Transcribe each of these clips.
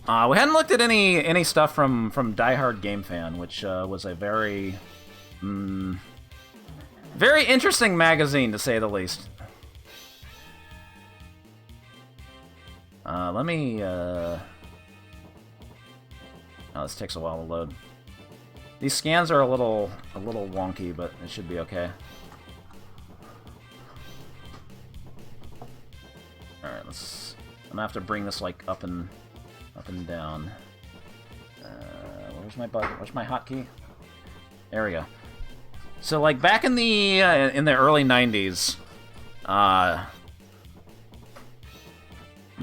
We hadn't looked at any stuff from Die Hard Game Fan, which was a very very interesting magazine, to say the least. Let me... Oh, this takes a while to load. These scans are a little wonky, but it should be okay. Alright, let's... I'm gonna have to bring this, like, up and down. Where's my button? Where's my hotkey? There we go. So, like, back in the early 90s, Die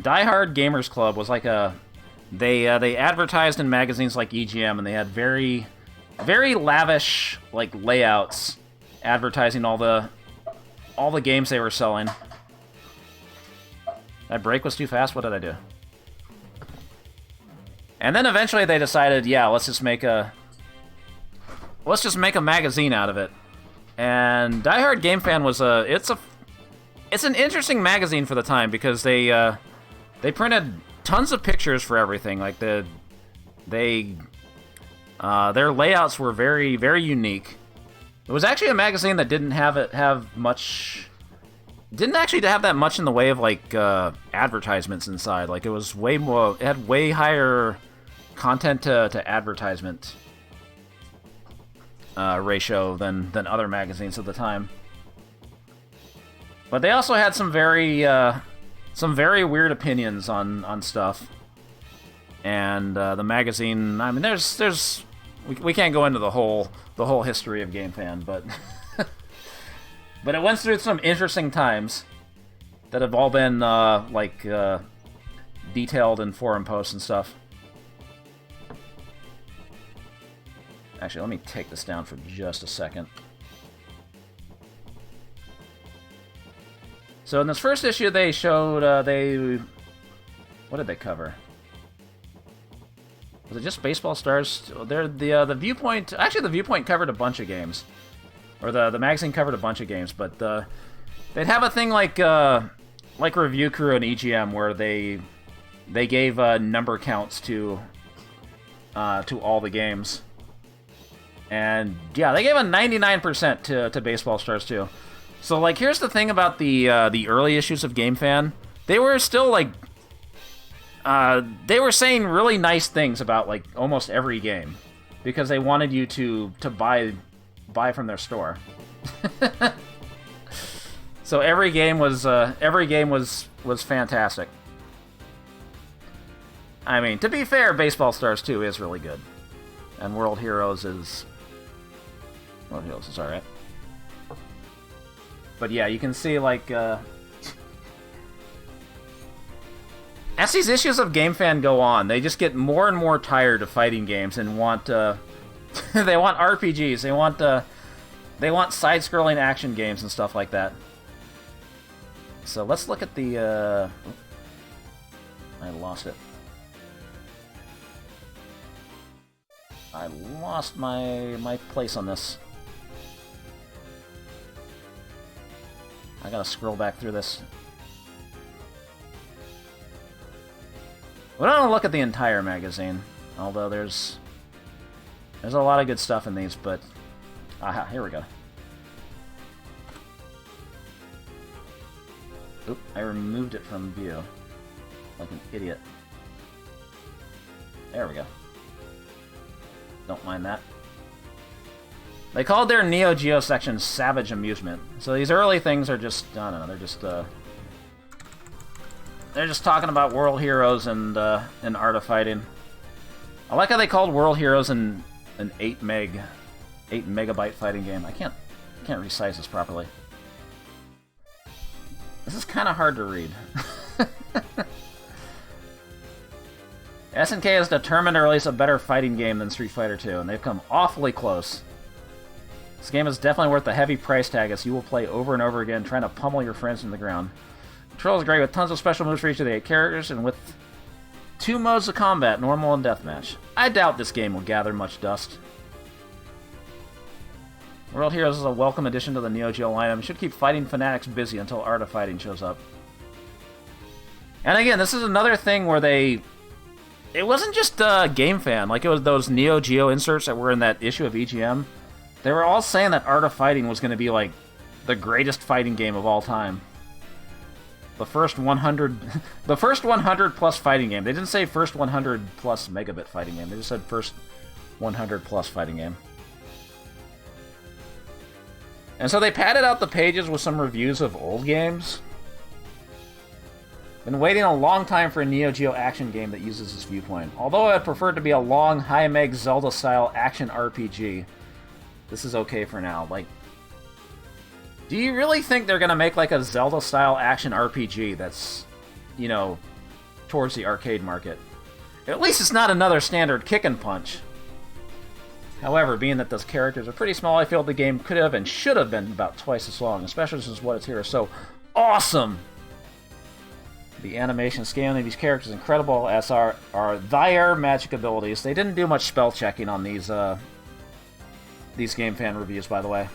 Hard Gamers Club was like a... They advertised in magazines like EGM, and they had very lavish, like, layouts advertising all the games they were selling. That break was too fast? What did I do? And then eventually they decided, yeah, let's just make a magazine out of it. And Die Hard Game Fan was it's an interesting magazine for the time, because they printed tons of pictures for everything. Like their layouts were very, very unique. It was actually a magazine that didn't have that much in the way of like advertisements inside. Like it was way more. It had way higher content to advertisement ratio than other magazines at the time. But they also had some very weird opinions on stuff. And the magazine, I mean, there's we can't go into the whole history of Game Fan, but but it went through some interesting times that have all been detailed in forum posts and stuff. Actually, let me take this down for just a second. So in this first issue, they showed what did they cover? Was it just Baseball Stars? The Viewpoint. Actually, the Viewpoint covered a bunch of games, or the magazine covered a bunch of games. But they'd have a thing like Review Crew and EGM, where they gave number counts to all the games. And yeah, they gave a 99% to Baseball Stars too. So like, here's the thing about the early issues of Game Fan. They were still like, they were saying really nice things about like almost every game, because they wanted you to buy from their store. So every game was fantastic. I mean, to be fair, Baseball Stars 2 is really good, and World Heroes is alright. But yeah, you can see, like, as these issues of Game Fan go on, they just get more and more tired of fighting games and want, they want RPGs, they want side-scrolling action games and stuff like that. So let's look at the, I lost it. I lost my place on this. I gotta scroll back through this. We don't want to look at the entire magazine, although there's a lot of good stuff in these, but... Aha, here we go. Oop, I removed it from view. Like an idiot. There we go. Don't mind that. They called their Neo-Geo section Savage Amusement. So these early things are just, I don't know, they're just talking about World Heroes and Art of Fighting. I like how they called World Heroes an 8 megabyte fighting game. I can't resize this properly. This is kind of hard to read. SNK is determined to release a better fighting game than Street Fighter 2, and they've come awfully close. This game is definitely worth the heavy price tag, as you will play over and over again, trying to pummel your friends into the ground. Control is great, with tons of special moves for each of the 8 characters, and with 2 modes of combat, normal and deathmatch. I doubt this game will gather much dust. World Heroes is a welcome addition to the Neo-Geo lineup. It should keep fighting fanatics busy until Art of Fighting shows up. And again, this is another thing where they it wasn't just Game Fan. Like, it was those Neo-Geo inserts that were in that issue of EGM. They were all saying that Art of Fighting was going to be, like, the greatest fighting game of all time. The first 100... the first 100 plus fighting game. They didn't say first 100 plus megabit fighting game. They just said first 100 plus fighting game. And so they padded out the pages with some reviews of old games. Been waiting a long time for a Neo Geo action game that uses this viewpoint. Although I'd prefer it to be a long, high-meg Zelda-style action RPG, this is okay for now. Like, do you really think they're gonna make like a Zelda-style action RPG that's, you know, towards the arcade market? At least it's not another standard kick and punch. However, being that those characters are pretty small, I feel the game could have and should have been about twice as long, especially since what it's here is so awesome. The animation scaling of these characters is incredible, as are their magic abilities. They didn't do much spell checking on these Game Fan reviews, by the way.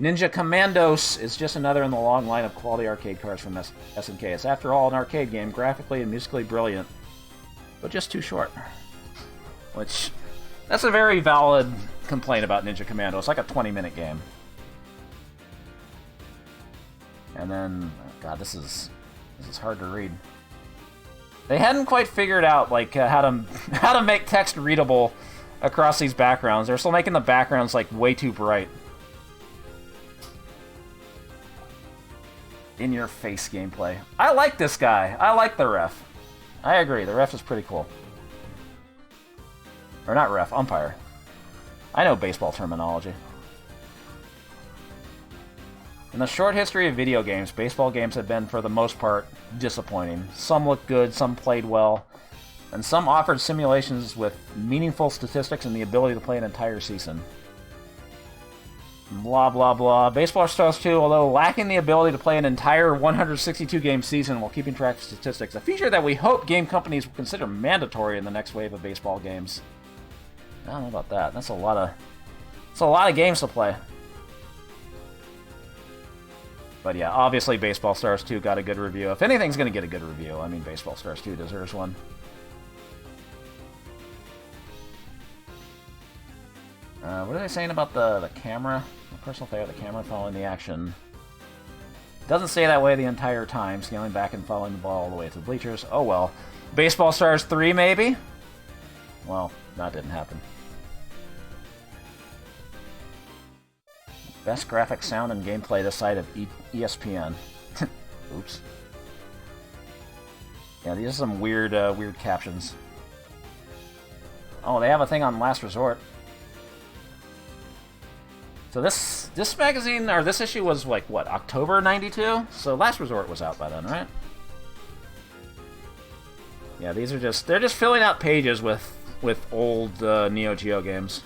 Ninja Commandos is just another in the long line of quality arcade cards from SNK. It's, after all, an arcade game, graphically and musically brilliant, but just too short. Which, that's a very valid complaint about Ninja Commando. It's like a 20-minute game. And then, oh God, this is hard to read. They hadn't quite figured out like how to make text readable across these backgrounds. They're still making the backgrounds like way too bright. In-your-face gameplay. I like this guy. I like the ref. I agree. The ref is pretty cool. Or not ref, umpire. I know baseball terminology. In the short history of video games, baseball games have been, for the most part, disappointing. Some looked good, some played well, and some offered simulations with meaningful statistics and the ability to play an entire season. Blah, blah, blah. Baseball Stars 2, although lacking the ability to play an entire 162-game season while keeping track of statistics, a feature that we hope game companies will consider mandatory in the next wave of baseball games. I don't know about that. That's a lot of games to play. But yeah, obviously Baseball Stars 2 got a good review. If anything's going to get a good review, I mean, Baseball Stars 2 deserves one. What are they saying about the camera? My personal favorite, the camera following the action. Doesn't stay that way the entire time, scaling back and following the ball all the way to the bleachers. Oh well. Baseball Stars 3, maybe? Well, that didn't happen. Best graphics, sound, and gameplay this side of ESPN. Oops. Yeah, these are some weird captions. Oh, they have a thing on Last Resort. So this magazine, or this issue was like, what, October 92? So Last Resort was out by then, right? Yeah, these are they're just filling out pages with old Neo-Geo games.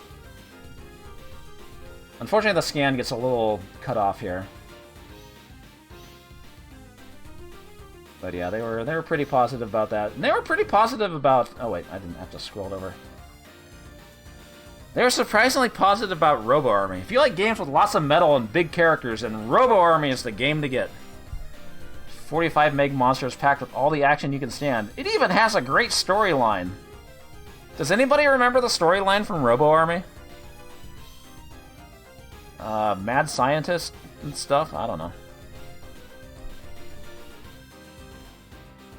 Unfortunately, the scan gets a little cut off here. But yeah, they were pretty positive about that. And they were pretty positive about... Oh wait, I didn't have to scroll over. They were surprisingly positive about Robo Army. If you like games with lots of metal and big characters, then Robo Army is the game to get. 45 meg monsters packed with all the action you can stand. It even has a great storyline. Does anybody remember the storyline from Robo Army? Mad scientist and stuff? I don't know.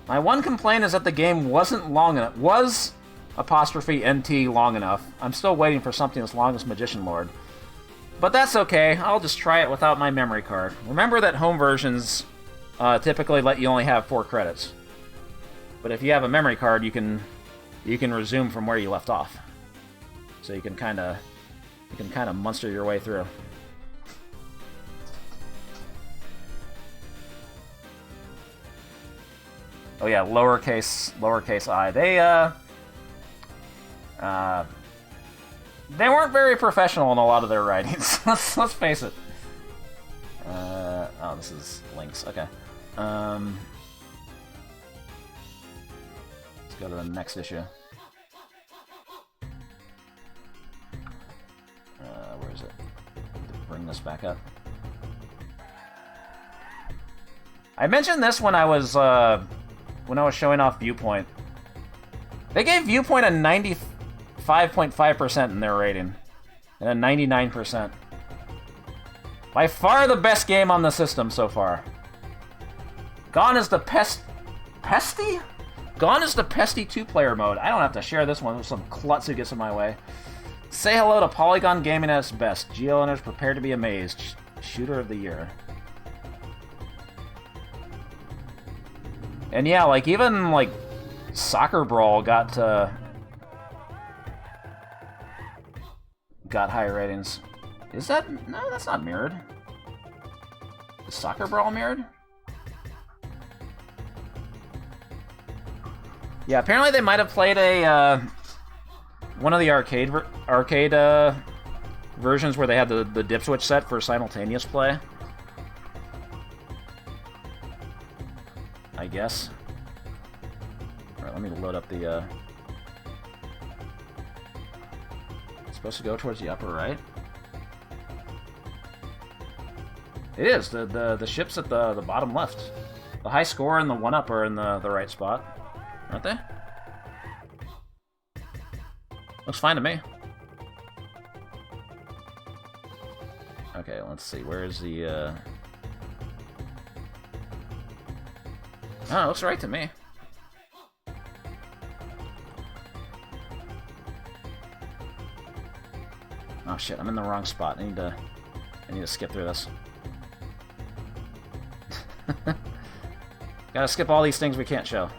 My one complaint is that the game wasn't long enough. Was 'NT long enough. I'm still waiting for something as long as Magician Lord. But that's okay. I'll just try it without my memory card. Remember that home versions typically let you only have 4 credits. But if you have a memory card, you can resume from where you left off. So you can kind of monster your way through. Oh yeah, lowercase I. They weren't very professional in a lot of their writings. let's face it. Oh, this is links. Okay. Let's go to the next issue. Where is it? Bring this back up. I mentioned this when I was showing off Viewpoint. They gave Viewpoint a 95.5% in their rating. And a 99%. By far the best game on the system so far. Gone is the Pesty? Gone is the Pesty 2-player mode. I don't have to share this one with some klutz who gets in my way. Say hello to Polygon Gaming at its best. Geo owners prepare to be amazed. Shooter of the year. And yeah, like even like Soccer Brawl got high ratings. Is that... No, that's not mirrored. Is Soccer Brawl mirrored? Yeah, apparently they might have played a one of the arcade versions where they had the dip switch set for simultaneous play. I guess. Alright, let me load up the It's supposed to go towards the upper right. It is. The ship's at the bottom left. The high score and the 1-up are in the right spot. Aren't they? Looks fine to me. Okay, let's see. Where is the... Oh, it looks right to me. Oh shit, I'm in the wrong spot. I need to skip through this. Gotta skip all these things we can't show.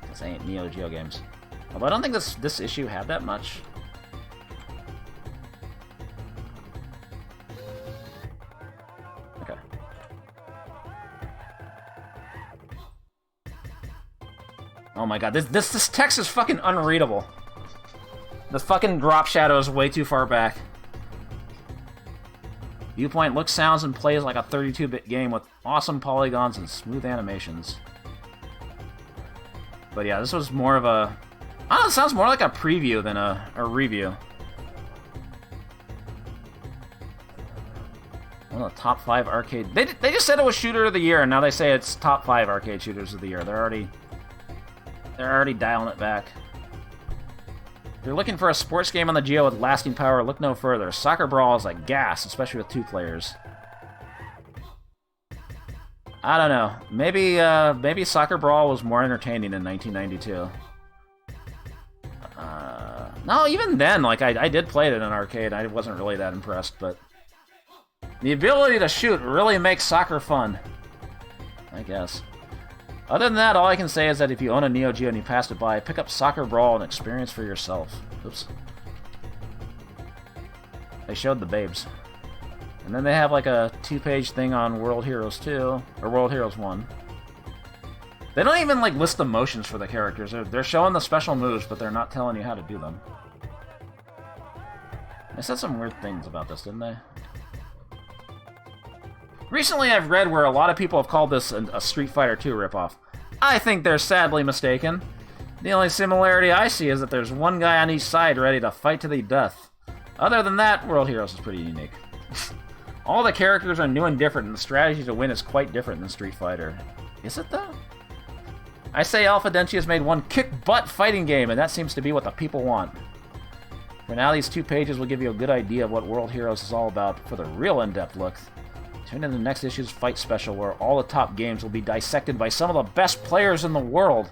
This ain't Neo-Geo games. Although I don't think this issue had that much. Okay. Oh my god, this text is fucking unreadable. The fucking drop shadow is way too far back. Viewpoint looks, sounds, and plays like a 32-bit game with awesome polygons and smooth animations. But yeah, this was more of a... I don't know, it sounds more like a preview than a review. One of the top 5 arcade... They just said it was Shooter of the Year, and now they say it's top 5 arcade shooters of the year. They're already dialing it back. If you're looking for a sports game on the Geo with lasting power, look no further. Soccer Brawl is like gas, especially with 2 players. I don't know. Maybe Soccer Brawl was more entertaining in 1992. No, even then, like, I did play it in an arcade. I wasn't really that impressed, but... The ability to shoot really makes soccer fun. I guess. Other than that, all I can say is that if you own a Neo-Geo and you passed it by, pick up Soccer Brawl and experience for yourself. Oops. They showed the babes. And then they have like a 2-page thing on World Heroes 2, or World Heroes 1. They don't even like list the motions for the characters. They're showing the special moves, but they're not telling you how to do them. They said some weird things about this, didn't they? Recently I've read where a lot of people have called this a Street Fighter 2 ripoff. I think they're sadly mistaken. The only similarity I see is that there's one guy on each side ready to fight to the death. Other than that, World Heroes is pretty unique. All the characters are new and different, and the strategy to win is quite different than Street Fighter. Is it though? I say Alpha Denchi has made one kick-butt fighting game, and that seems to be what the people want. For now, these 2 pages will give you a good idea of what World Heroes is all about. For the real in-depth look, tune in to the next issue's Fight Special, where all the top games will be dissected by some of the best players in the world.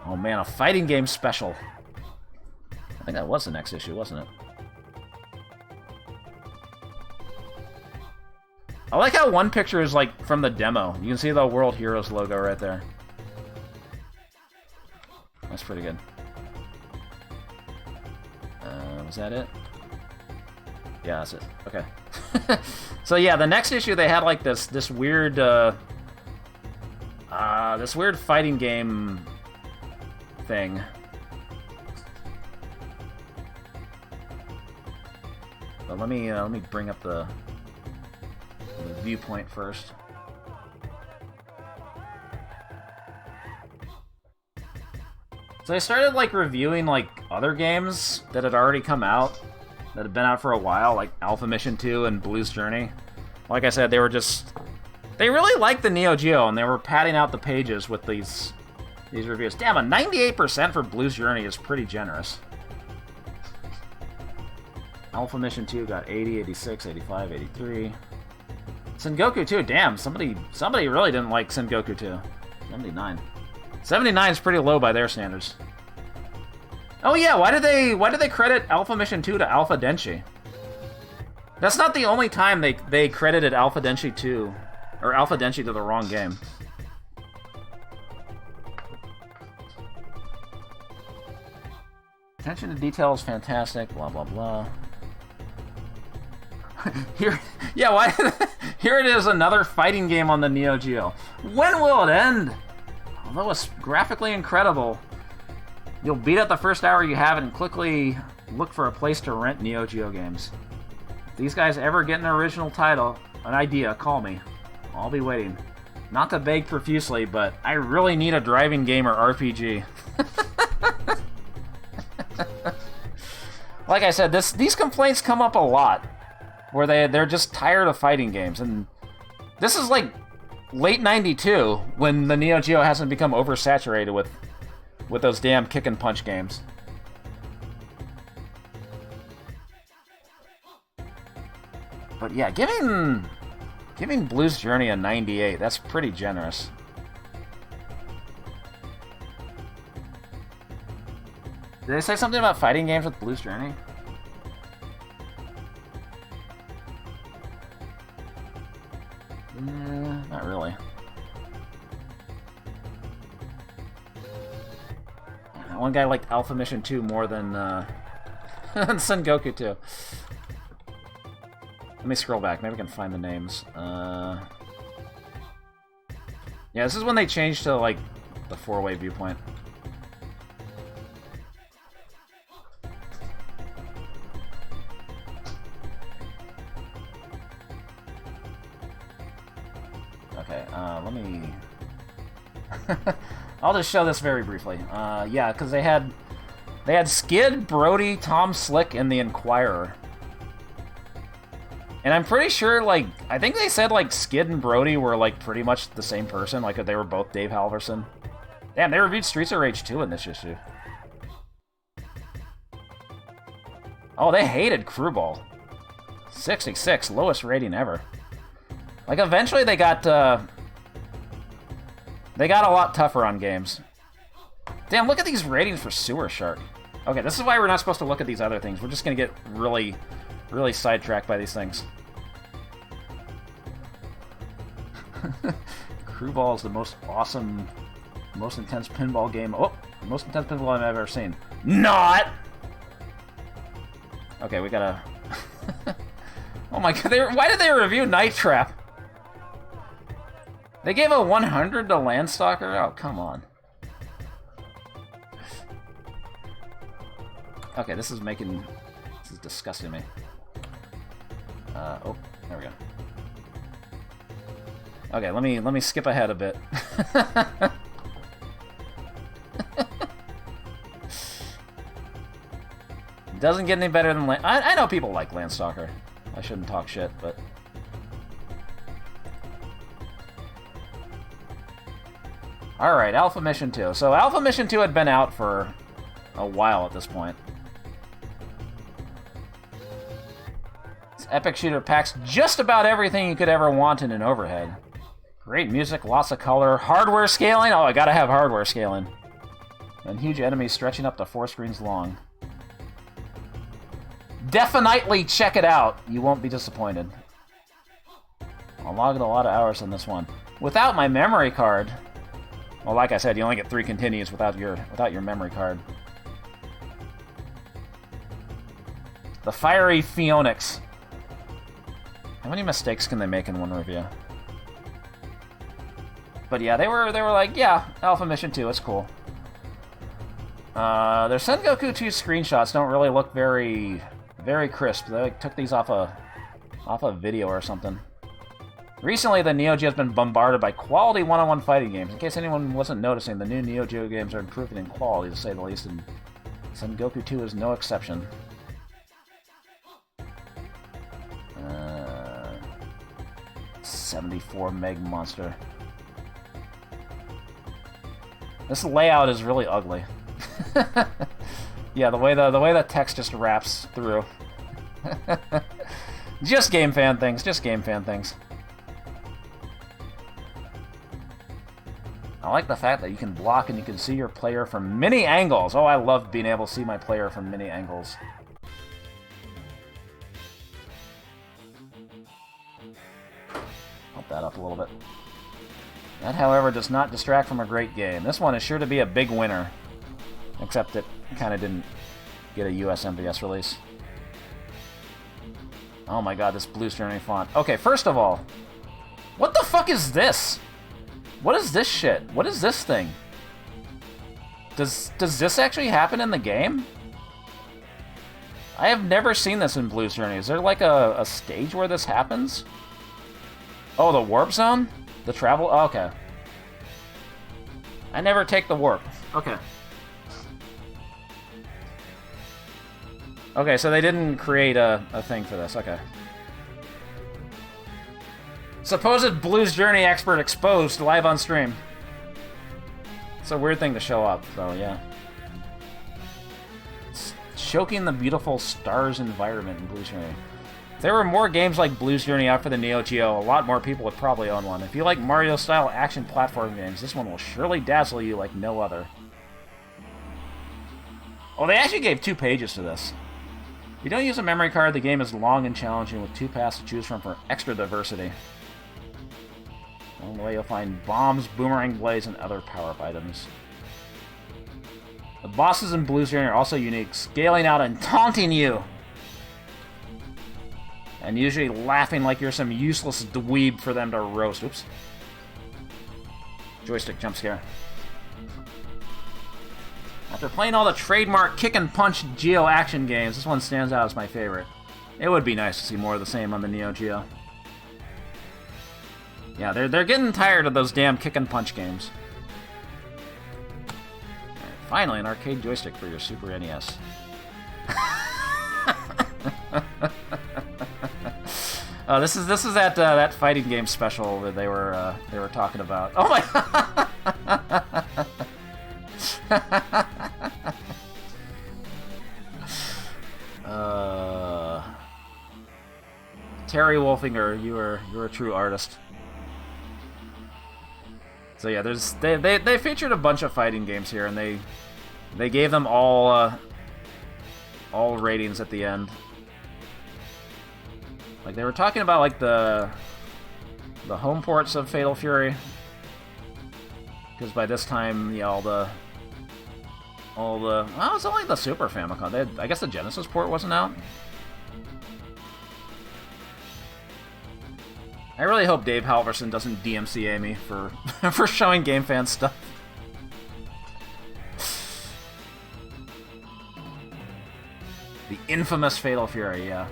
Oh man, a fighting game special. I think that was the next issue, wasn't it? I like how one picture is like from the demo. You can see the World Heroes logo right there. That's pretty good. Was that it? Yeah, that's it. Okay. So yeah, the next issue they had like this weird this weird fighting game thing. But let me bring up the viewpoint first. So I started like reviewing like other games that had already come out, that had been out for a while, like Alpha Mission 2 and Blue's Journey. Like I said, they really liked the Neo-Geo, and they were padding out the pages with these these reviews. Damn, a 98% for Blues Journey is pretty generous. Alpha Mission 2 got 80, 86, 85, 83. Sengoku 2, damn, somebody really didn't like Sengoku 2. 79. 79 is pretty low by their standards. Oh yeah, why did they credit Alpha Mission 2 to Alpha Denshi? That's not the only time they credited Alpha Denshi 2 or Alpha Denshi to the wrong game. Attention to detail is fantastic, blah blah blah. Here it is, another fighting game on the Neo-Geo. When will it end? Although it's graphically incredible, you'll beat it the first hour you have it and quickly look for a place to rent Neo-Geo games. If these guys ever get an original title, an idea, call me. I'll be waiting. Not to beg profusely, but I really need a driving game or RPG. Like I said, these complaints come up a lot, where they're just tired of fighting games, and this is like late '92 when the Neo Geo hasn't become oversaturated with those damn kick and punch games. But yeah, giving Blues Journey a 98, that's pretty generous. Did they say something about fighting games with Blues Journey? Not really. One guy liked Alpha Mission 2 more than Sengoku 2. Let me scroll back. Maybe I can find the names. Yeah, this is when they changed to, like, the 4-way viewpoint. Okay, let me... I'll just show this very briefly. Yeah, because they had Skid, Brody, Tom Slick, and the Inquirer. And I'm pretty sure, like, I think they said, like, Skid and Brody were, like, pretty much the same person. Like, they were both Dave Halverson. Damn, they reviewed Streets of Rage 2 in this issue. Oh, they hated Crewball. 66, lowest rating ever. Like, eventually they got a lot tougher on games. Damn, look at these ratings for Sewer Shark. Okay, this is why we're not supposed to look at these other things. We're just gonna get really sidetracked by these things. Crewball is the most awesome, most intense pinball game. Oh, the most intense pinball I've ever seen. Not! Okay, we gotta... Oh my god, why did they review Night Trap? They gave a 100 to Landstalker? Oh, come on. Okay, this is disgusting me. Oh, there we go. Okay, let me skip ahead a bit. Doesn't get any better than I know people like Landstalker. I shouldn't talk shit, but... Alright, Alpha Mission 2. So Alpha Mission 2 had been out for a while at this point. This epic shooter packs just about everything you could ever want in an overhead. Great music, lots of color, hardware scaling. Oh, I gotta have hardware scaling. And huge enemies stretching up to 4 screens long. Definitely check it out. You won't be disappointed. I logged a lot of hours on this one. Without my memory card... Well, like I said, you only get 3 continues without your memory card. The Fiery Phoenix. How many mistakes can they make in one review? But yeah, they were like, yeah, Alpha Mission 2, it's cool. Their Sengoku 2 screenshots don't really look very crisp. They like, took these off a video or something. Recently, the Neo Geo has been bombarded by quality one-on-one fighting games. In case anyone wasn't noticing, the new Neo Geo games are improving in quality, to say the least, and Sengoku 2 is no exception. 74 meg monster. This layout is really ugly. Yeah, the way the text just wraps through. Just game fan things. Just game fan things. I like the fact that you can block and you can see your player from many angles. Oh, I love being able to see my player from many angles. Pump that up a little bit. That, however, does not distract from a great game. This one is sure to be a big winner. Except it kind of didn't get a US MVS release. Oh my god, this Blues Journey font. Okay, first of all, what the fuck is this? What is this shit? What is this thing? Does this actually happen in the game? I have never seen this in Blues Journey. Is there like a stage where this happens? Oh, the warp zone? The travel? Oh, okay. I never take the warp. Okay. Okay, so they didn't create a thing for this. Okay. Supposed Blues Journey expert exposed live on stream. It's a weird thing to show up, though, yeah. It's choking the beautiful stars environment in Blues Journey. If there were more games like Blues Journey out for the Neo-Geo, a lot more people would probably own one. If you like Mario-style action platform games, this one will surely dazzle you like no other. Oh, they actually gave 2 pages to this. If you don't use a memory card, the game is long and challenging with 2 paths to choose from for extra diversity. Along the way, you'll find bombs, boomerang blades, and other power-up items. The bosses in Blues Journey are also unique, scaling out and taunting you! And usually laughing like you're some useless dweeb for them to roast. Oops. Joystick jump scare. After playing all the trademark kick-and-punch Geo action games, this one stands out as my favorite. It would be nice to see more of the same on the Neo-Geo. Yeah, they're getting tired of those damn kick-and-punch games. Right, finally, an arcade joystick for your Super NES. This is that fighting game special that they were talking about. Oh my! Terry Wolfinger, you're a true artist. So yeah, they featured a bunch of fighting games here, and they gave them all ratings at the end. Like they were talking about like the home ports of Fatal Fury, because by this time, yeah, well, it's only the Super Famicom. I guess the Genesis port wasn't out. I really hope Dave Halverson doesn't DMCA me for for showing Game Fan stuff. The infamous Fatal Fury, yeah.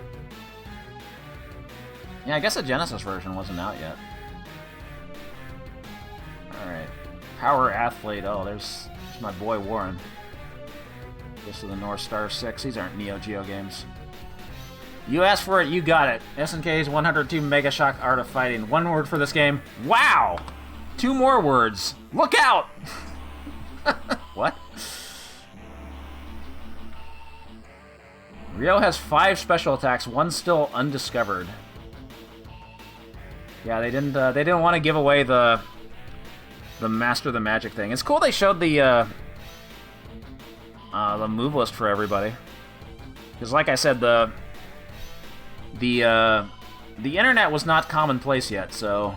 Yeah, I guess the Genesis version wasn't out yet. Alright. Power Athlete. Oh, there's my boy Warren. This is the North Star 6. These aren't Neo-Geo games. You asked for it, you got it. SNK's 102 Mega Shock Art of Fighting. One word for this game. Wow! 2 more words. Look out! What? Ryo has 5 special attacks, 1 still undiscovered. Yeah, they didn't want to give away the Master the Magic thing. It's cool they showed the move list for everybody. Because like I said, the internet was not commonplace yet, so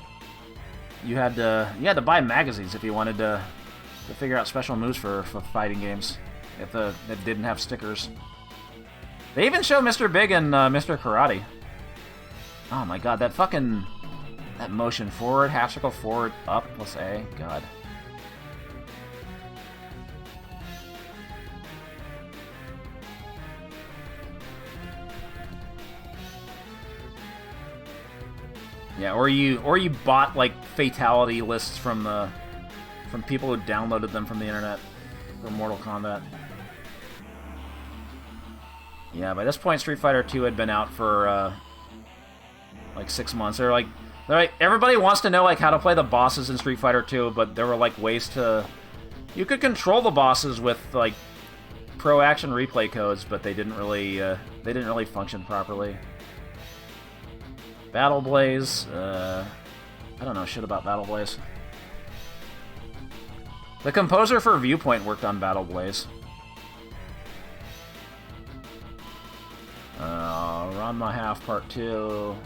you had to buy magazines if you wanted to figure out special moves for fighting games that didn't have stickers. They even show Mr. Big and Mr. Karate. Oh my god, that motion forward, half circle forward, up, plus A, god. Yeah, or you bought like fatality lists from people who downloaded them from the internet for Mortal Kombat. Yeah, by this point Street Fighter 2 had been out for like 6 months. They're like everybody wants to know like how to play the bosses in Street Fighter 2, but there were like ways to You could control the bosses with, like, pro action replay codes, but they didn't really function properly. Battle Blaze, I don't know shit about Battle Blaze. The composer for Viewpoint worked on Battle Blaze. Ranma Half Part 2.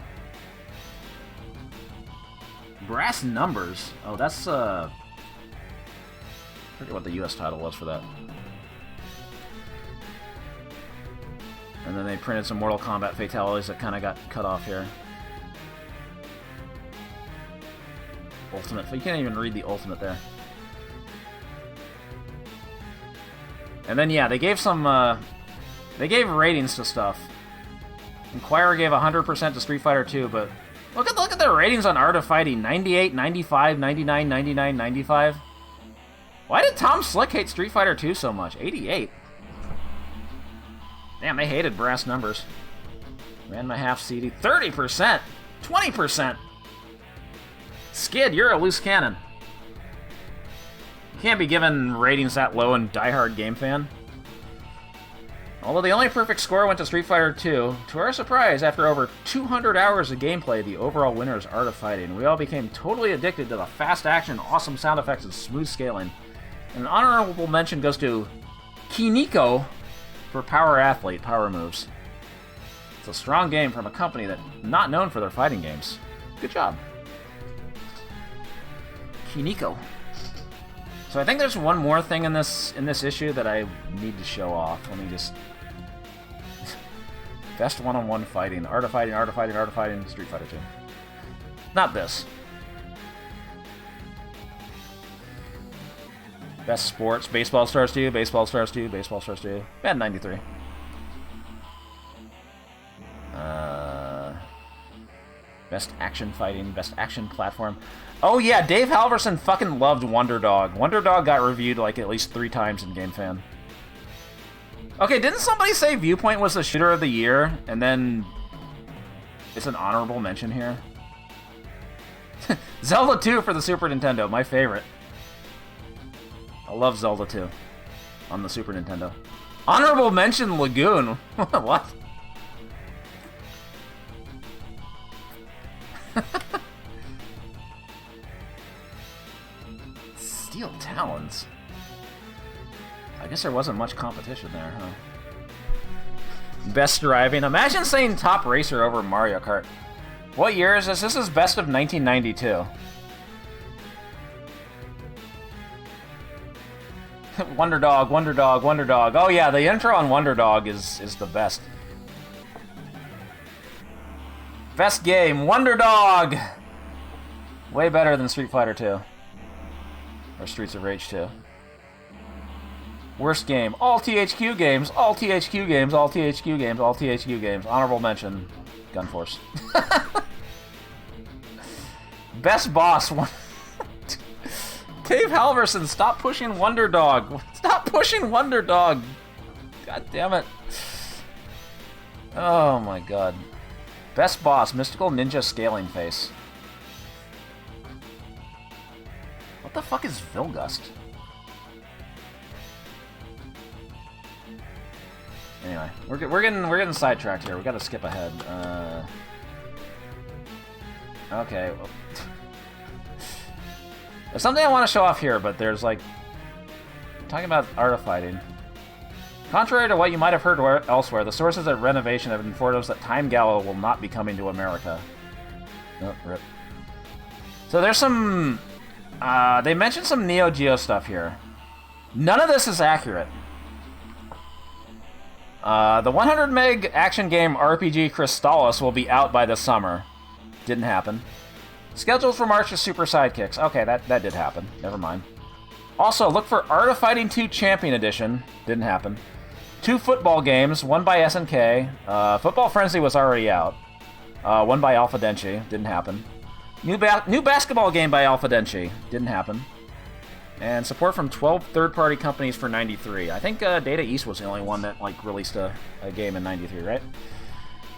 Brass Numbers. Oh, that's, I forget what the US title was for that. And then they printed some Mortal Kombat fatalities that kind of got cut off here. Ultimate. You can't even read the Ultimate there. And then, yeah, they gave some, they gave ratings to stuff. Inquirer gave 100% to Street Fighter 2, but look at their ratings on Art of Fighting. 98, 95, 99, 99, 95. Why did Tom Slick hate Street Fighter 2 so much? 88. Damn, they hated Brass Numbers. Ran my half CD. 30%! 20%! Skid, you're a loose cannon. You can't be given ratings that low in Die Hard game fan. Although the only perfect score went to Street Fighter 2, to our surprise, after over 200 hours of gameplay, the overall winner is Art of Fighting. We all became totally addicted to the fast action, awesome sound effects, and smooth scaling. And an honorable mention goes to Kiniko for Power Athlete, power moves. It's a strong game from a company that's not known for their fighting games. Good job. Kiniko. So I think there's one more thing in this issue that I need to show off. Let me just... Best one-on-one fighting. Art of Fighting, Art of Fighting, Art of Fighting, Street Fighter 2. Not this. Best sports. Baseball Stars 2, Baseball Stars 2, Baseball Stars 2. Bad 93. Best action fighting, best action platform. Oh yeah, Dave Halverson fucking loved Wonder Dog. Wonder Dog got reviewed like at least 3 times in GameFan. Okay, didn't somebody say Viewpoint was the shooter of the year, and then it's an honorable mention here? Zelda 2 for the Super Nintendo, my favorite. I love Zelda 2 on the Super Nintendo. Honorable mention Lagoon. What? Steel Talons. I guess there wasn't much competition there, huh? Best driving. Imagine saying Top Racer over Mario Kart. What year is this? This is best of 1992. Wonder Dog, Wonder Dog, Wonder Dog. Oh yeah, the intro on Wonder Dog is the best. Best game, Wonder Dog! Way better than Street Fighter 2. Or Streets of Rage 2. Worst game, all THQ games, all THQ games, all THQ games, all THQ games. Honorable mention, Gun Force. Best boss. Dave Halverson, stop pushing Wonder Dog. Stop pushing Wonder Dog. God damn it. Oh my god. Best boss, Mystical Ninja Scaling Face. What the fuck is Vilgust? Anyway, we're getting sidetracked here. We gotta skip ahead. Okay. Well, there's something I want to show off here, but there's like talking about Art of Fighting. Contrary to what you might have heard elsewhere, the sources at Renovation have informed us that Time Gala will not be coming to America. Oh, rip. So there's some... they mentioned some Neo-Geo stuff here. None of this is accurate. The 100 meg action game RPG Crystallis will be out by the summer. Didn't happen. Scheduled for March is Super Sidekicks. Okay, that did happen. Never mind. Also, look for Art of Fighting 2 Champion Edition. Didn't happen. 2 football games, one by SNK. Football Frenzy was already out. One by Alpha Denchi. Didn't happen. New basketball game by Alpha Denchi. Didn't happen. And support from 12 third-party companies for 93. I think Data East was the only one that like released a game in 93, right?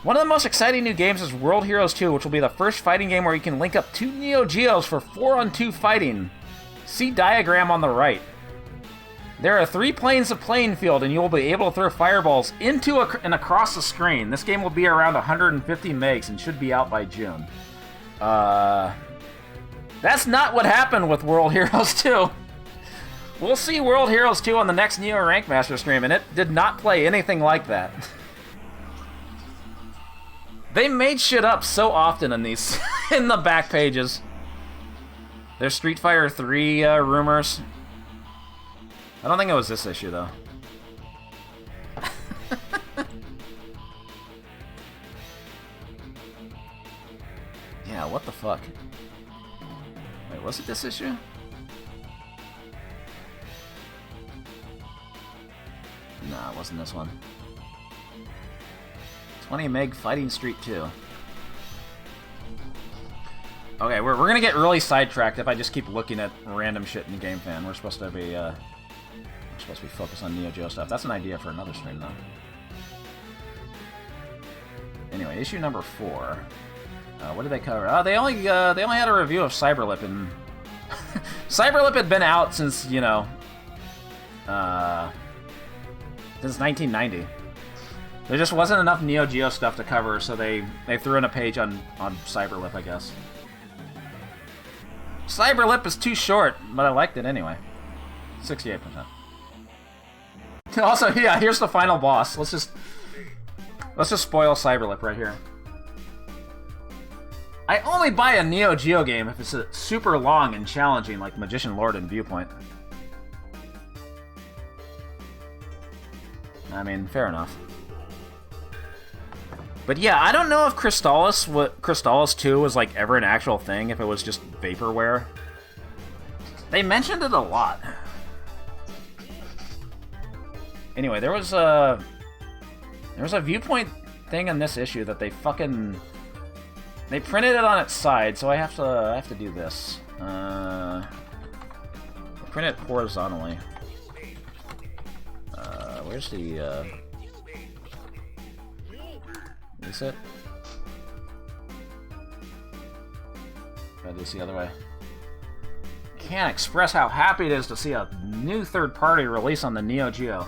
One of the most exciting new games is World Heroes 2, which will be the first fighting game where you can link up 2 Neo Geos for 4-on-2 fighting. See diagram on the right. There are 3 planes of playing field, and you will be able to throw fireballs into and across the screen. This game will be around 150 megs and should be out by June. That's not what happened with World Heroes 2. We'll see World Heroes 2 on the next Neo Rankmaster stream, and it did not play anything like that. They made shit up so often in these, in the back pages. There's Street Fighter 3 rumors. I don't think it was this issue, though. Yeah, what the fuck? Wait, was it this issue? No, it wasn't this one. 20 meg Fighting Street 2. Okay, we're gonna get really sidetracked if I just keep looking at random shit in Game Fan. We're supposed to be focused on Neo-Geo stuff. That's an idea for another stream, though. Anyway, issue number 4. What did they cover? They only had a review of Cyberlip, and Cyberlip had been out since, you know, since 1990. There just wasn't enough Neo-Geo stuff to cover, so they threw in a page on Cyberlip, I guess. Cyberlip is too short, but I liked it anyway. 68%. Also, yeah, here's the final boss. Let's just spoil Cyberlip right here. I only buy a Neo-Geo game if it's super long and challenging, like Magician Lord and Viewpoint. I mean, fair enough. But yeah, I don't know if Crystallis 2 was like ever an actual thing, if it was just vaporware. They mentioned it a lot. Anyway, there was a Viewpoint thing in this issue that they printed it on its side, so I have to do this. Print it horizontally. Where's the is it? Gotta do this the other way. Can't express how happy it is to see a new third-party release on the Neo-Geo.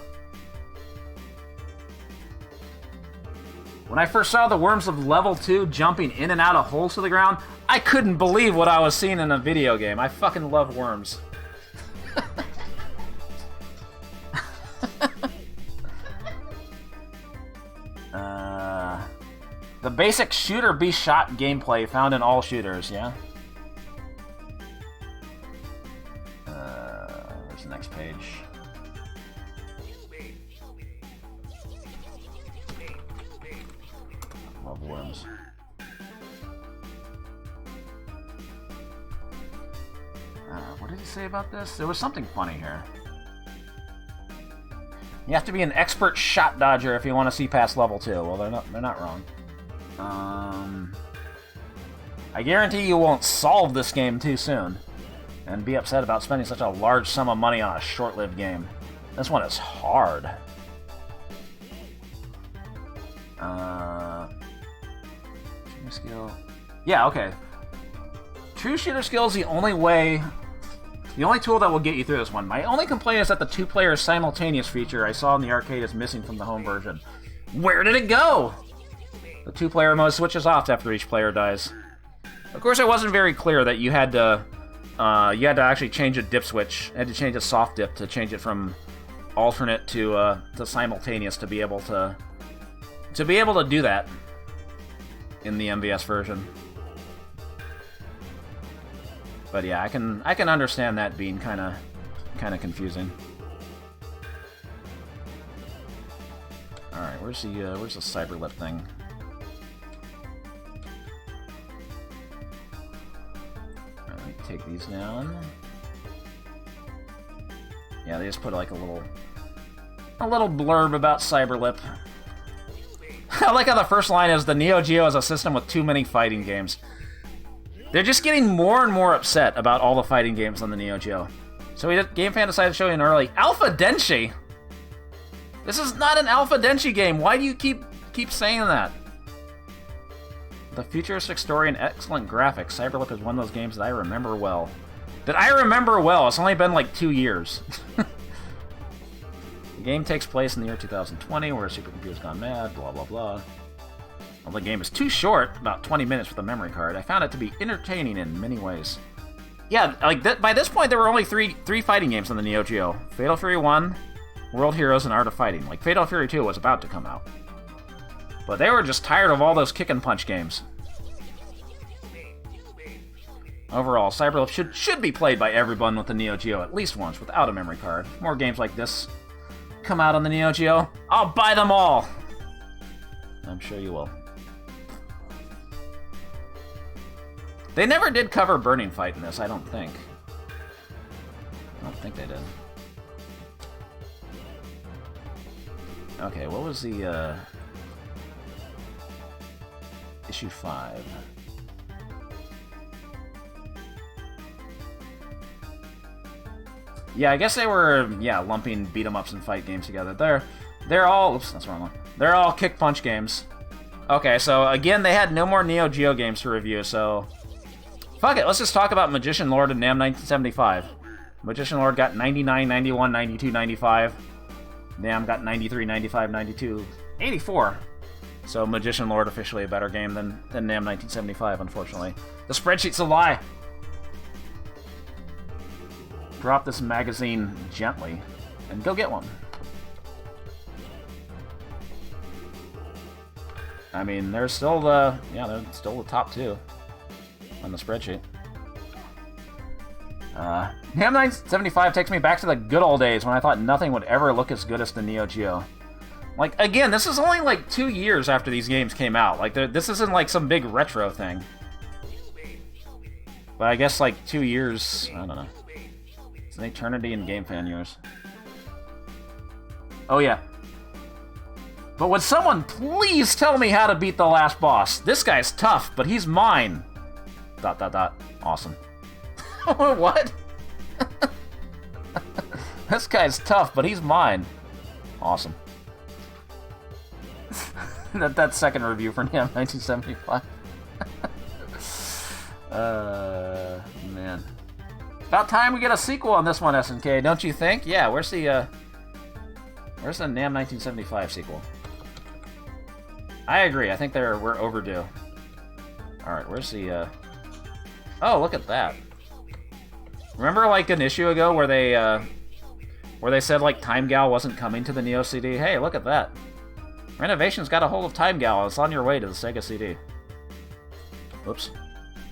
When I first saw the worms of level 2 jumping in and out of holes to the ground, I couldn't believe what I was seeing in a video game. I fucking love worms. The basic shooter-be-shot gameplay found in all shooters, yeah? Where's the next page? Love worms. What did he say about this? There was something funny here. You have to be an expert shot dodger if you want to see past level 2. Well, they're not wrong. I guarantee you won't solve this game too soon and be upset about spending such a large sum of money on a short-lived game. This one is hard. Shooter skill. Yeah, okay. True shooter skill is the only tool that will get you through this one. My only complaint is that the 2-player simultaneous feature I saw in the arcade is missing from the home version. Where did it go? The 2-player mode switches off after each player dies. Of course, it wasn't very clear that you had to actually change a dip switch. You had to change a soft dip to change it from alternate to simultaneous to be able to do that in the MVS version. But yeah, I can understand that being kind of confusing. All right, where's the Cyberlip thing? Take these down. Yeah, they just put like a little blurb about Cyberlip. I like how the first line is, the Neo-Geo is a system with too many fighting games. They're just getting more and more upset about all the fighting games on the Neo-Geo. So GameFan decided to show you an early Alpha Denshi. This is not an Alpha Denshi game. Why do you keep saying that? The futuristic story and excellent graphics. Cyberlip is one of those games that I remember well. That I remember well. It's only been like 2 years. The game takes place in the year 2020, where a supercomputer's gone mad, blah blah blah. Well, the game is too short, about 20 minutes with a memory card. I found it to be entertaining in many ways. Yeah, like by this point, there were only three fighting games on the Neo-Geo. Fatal Fury 1, World Heroes, and Art of Fighting. Like, Fatal Fury 2 was about to come out. But they were just tired of all those kick and punch games. Overall, Cyberlift should be played by everyone with the Neo-Geo at least once without a memory card. More games like this come out on the Neo-Geo, I'll buy them all! I'm sure you will. They never did cover Burning Fight in this, I don't think. I don't think they did. Okay, what was the, issue 5? Yeah, I guess they were, lumping beat-em-ups and fight games together. They're all... Oops, that's the wrong one. They're all kick-punch games. Okay, so again, they had no more Neo-Geo games to review, so... Fuck it, let's just talk about Magician Lord and NAM 1975. Magician Lord got 99, 91, 92, 95. NAM got 93, 95, 92, 84. So Magician Lord officially a better game than NAM 1975, unfortunately. The spreadsheet's a lie! Drop this magazine gently and go get one. I mean, they're still the top 2 on the spreadsheet. NAM 975 takes me back to the good old days when I thought nothing would ever look as good as the Neo-Geo. Like, again, this is only like 2 years after these games came out. Like, this isn't like some big retro thing. But I guess like 2 years, I don't know. It's an eternity in game fan years. Oh yeah. But would someone please tell me how to beat the last boss? This guy's tough, but he's mine. ... Awesome. What? This guy's tough, but he's mine. Awesome. that second review for NAM 1975. Man. About time we get a sequel on this one, SNK, don't you think? Yeah, where's the NAM 1975 sequel? I agree. I think we're overdue. All right, where's the? Oh, look at that. Remember, like an issue ago, where they said like Time Gal wasn't coming to the Neo CD? Hey, look at that. Renovation's got a hold of Time Gal. It's on your way to the Sega CD. Oops.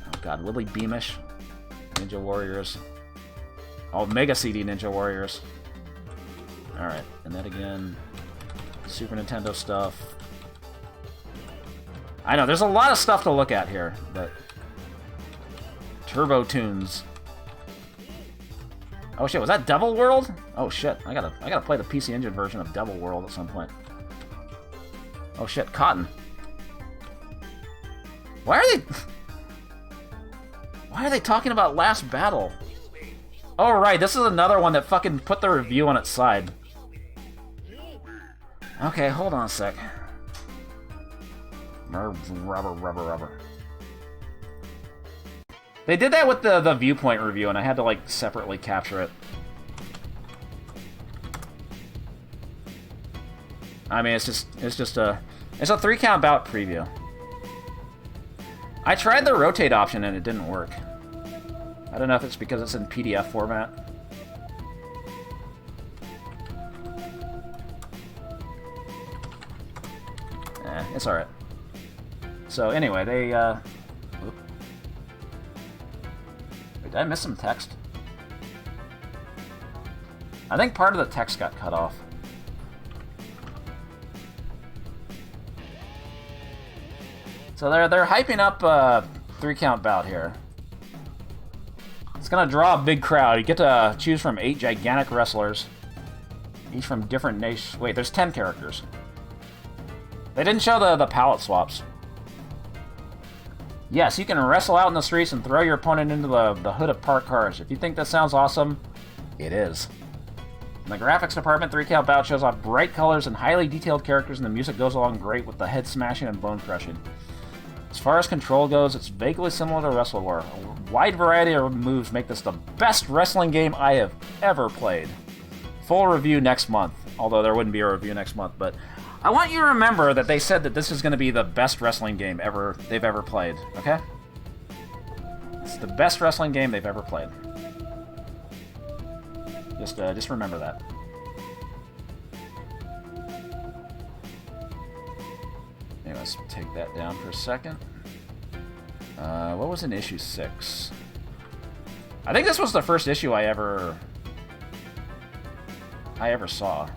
Oh God, Willy Beamish, Ninja Warriors. Oh, Mega CD Ninja Warriors. All right, and then again, Super Nintendo stuff. I know there's a lot of stuff to look at here, but Turbo Tunes. Oh shit, was that Devil World? Oh shit, I gotta play the PC Engine version of Devil World at some point. Oh shit, Cotton. Why are they talking about Last Battle? Oh right, this is another one that fucking put the review on its side. Okay, hold on a sec. Rubber. They did that with the Viewpoint review, and I had to like separately capture it. I mean, it's just a 3-count bout preview. I tried the rotate option and it didn't work. I don't know if it's because it's in PDF format. It's alright. So anyway, they Wait, did I miss some text? I think part of the text got cut off. So they're hyping up a 3-count bout here. It's gonna draw a big crowd. You get to choose from 8 gigantic wrestlers, each from different nations. Wait, there's 10 characters. They didn't show the palette swaps. Yes, you can wrestle out in the streets and throw your opponent into the hood of parked cars. If you think that sounds awesome, it is. In the graphics department, 3-count bout shows off bright colors and highly detailed characters, and the music goes along great with the head smashing and bone crushing. As far as control goes, it's vaguely similar to Wrestle War. A wide variety of moves make this the best wrestling game I have ever played. Full review next month. although there wouldn't be a review next month. But I want you to remember that they said that this is going to be the best wrestling game they've ever played, okay? It's the best wrestling game they've ever played. Just remember that. Anyway, let's take that down for a second. What was in issue 6? I think this was the first issue I ever saw.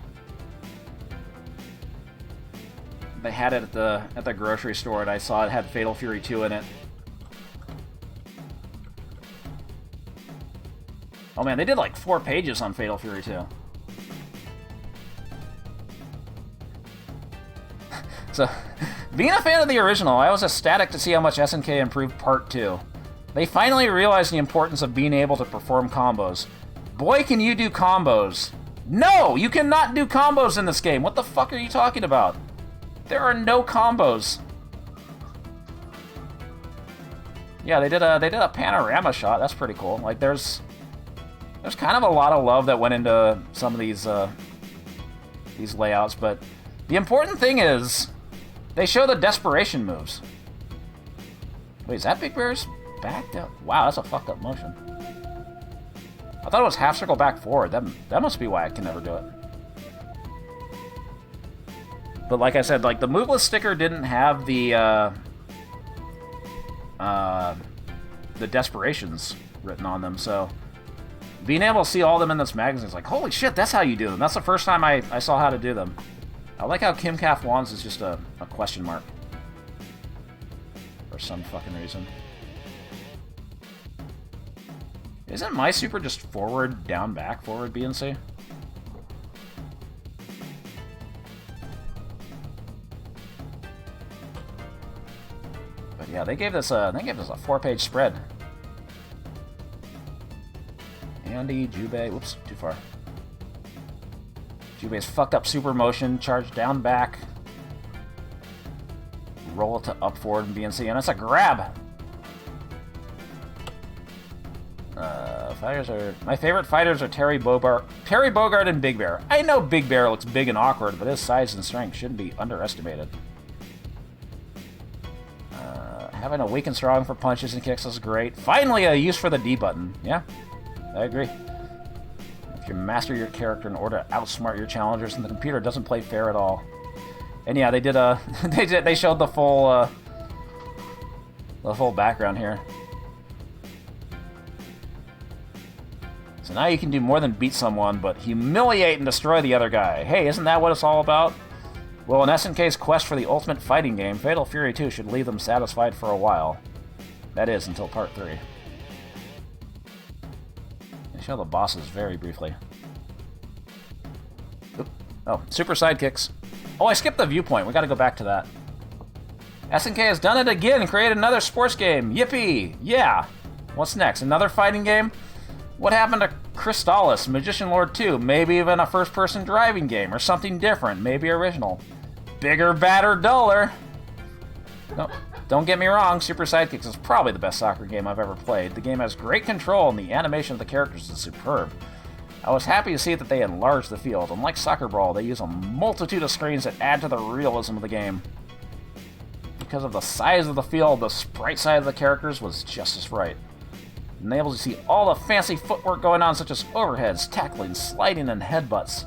They had it at the grocery store, and I saw it had Fatal Fury 2 in it. Oh man, they did like 4 pages on Fatal Fury 2. So, being a fan of the original, I was ecstatic to see how much SNK improved Part 2. They finally realized the importance of being able to perform combos. Boy, can you do combos. No! You cannot do combos in this game! What the fuck are you talking about? There are no combos. Yeah, they did a panorama shot. That's pretty cool. Like, there's kind of a lot of love that went into some of these layouts, but the important thing is they show the desperation moves. Wait, is that Big Bear's back down? Wow, that's a fucked up motion. I thought it was half circle back forward. That must be why I can never do it. But like I said, like the moveless sticker didn't have the desperations written on them, so being able to see all of them in this magazine is like, holy shit, that's how you do them. That's the first time I saw how to do them. I like how Kim Calf Wands is just a question mark. For some fucking reason. Isn't my super just forward, down, back, forward, B and C? But yeah, they gave this a 4-page spread. Andy, Jubei, whoops, too far. Jubei's fucked up super motion, charge down, back. Roll it to up, forward, and B and C, and it's a grab! My favorite fighters are Terry Bogard and Big Bear. I know Big Bear looks big and awkward, but his size and strength shouldn't be underestimated. Having a weak and strong for punches and kicks is great. Finally, a use for the D button. Yeah, I agree. If you master your character in order to outsmart your challengers, and the computer doesn't play fair at all. And yeah, they did they showed the full background here. So now you can do more than beat someone, but humiliate and destroy the other guy. Hey, isn't that what it's all about? Well, in SNK's quest for the ultimate fighting game, Fatal Fury 2 should leave them satisfied for a while. That is, until Part 3. They show the bosses very briefly. Oop. Oh, super sidekicks. Oh, I skipped the viewpoint. We gotta go back to that. SNK has done it again and created another sports game. Yippee! Yeah! What's next? Another fighting game? What happened to Crystallis, Magician Lord 2? Maybe even a first-person driving game, or something different, maybe original. Bigger, badder, duller! No, don't get me wrong, Super Sidekicks is probably the best soccer game I've ever played. The game has great control, and the animation of the characters is superb. I was happy to see that they enlarged the field. Unlike Soccer Brawl, they use a multitude of screens that add to the realism of the game. Because of the size of the field, the sprite side of the characters was just as right. And able to see all the fancy footwork going on, such as overheads, tackling, sliding, and headbutts.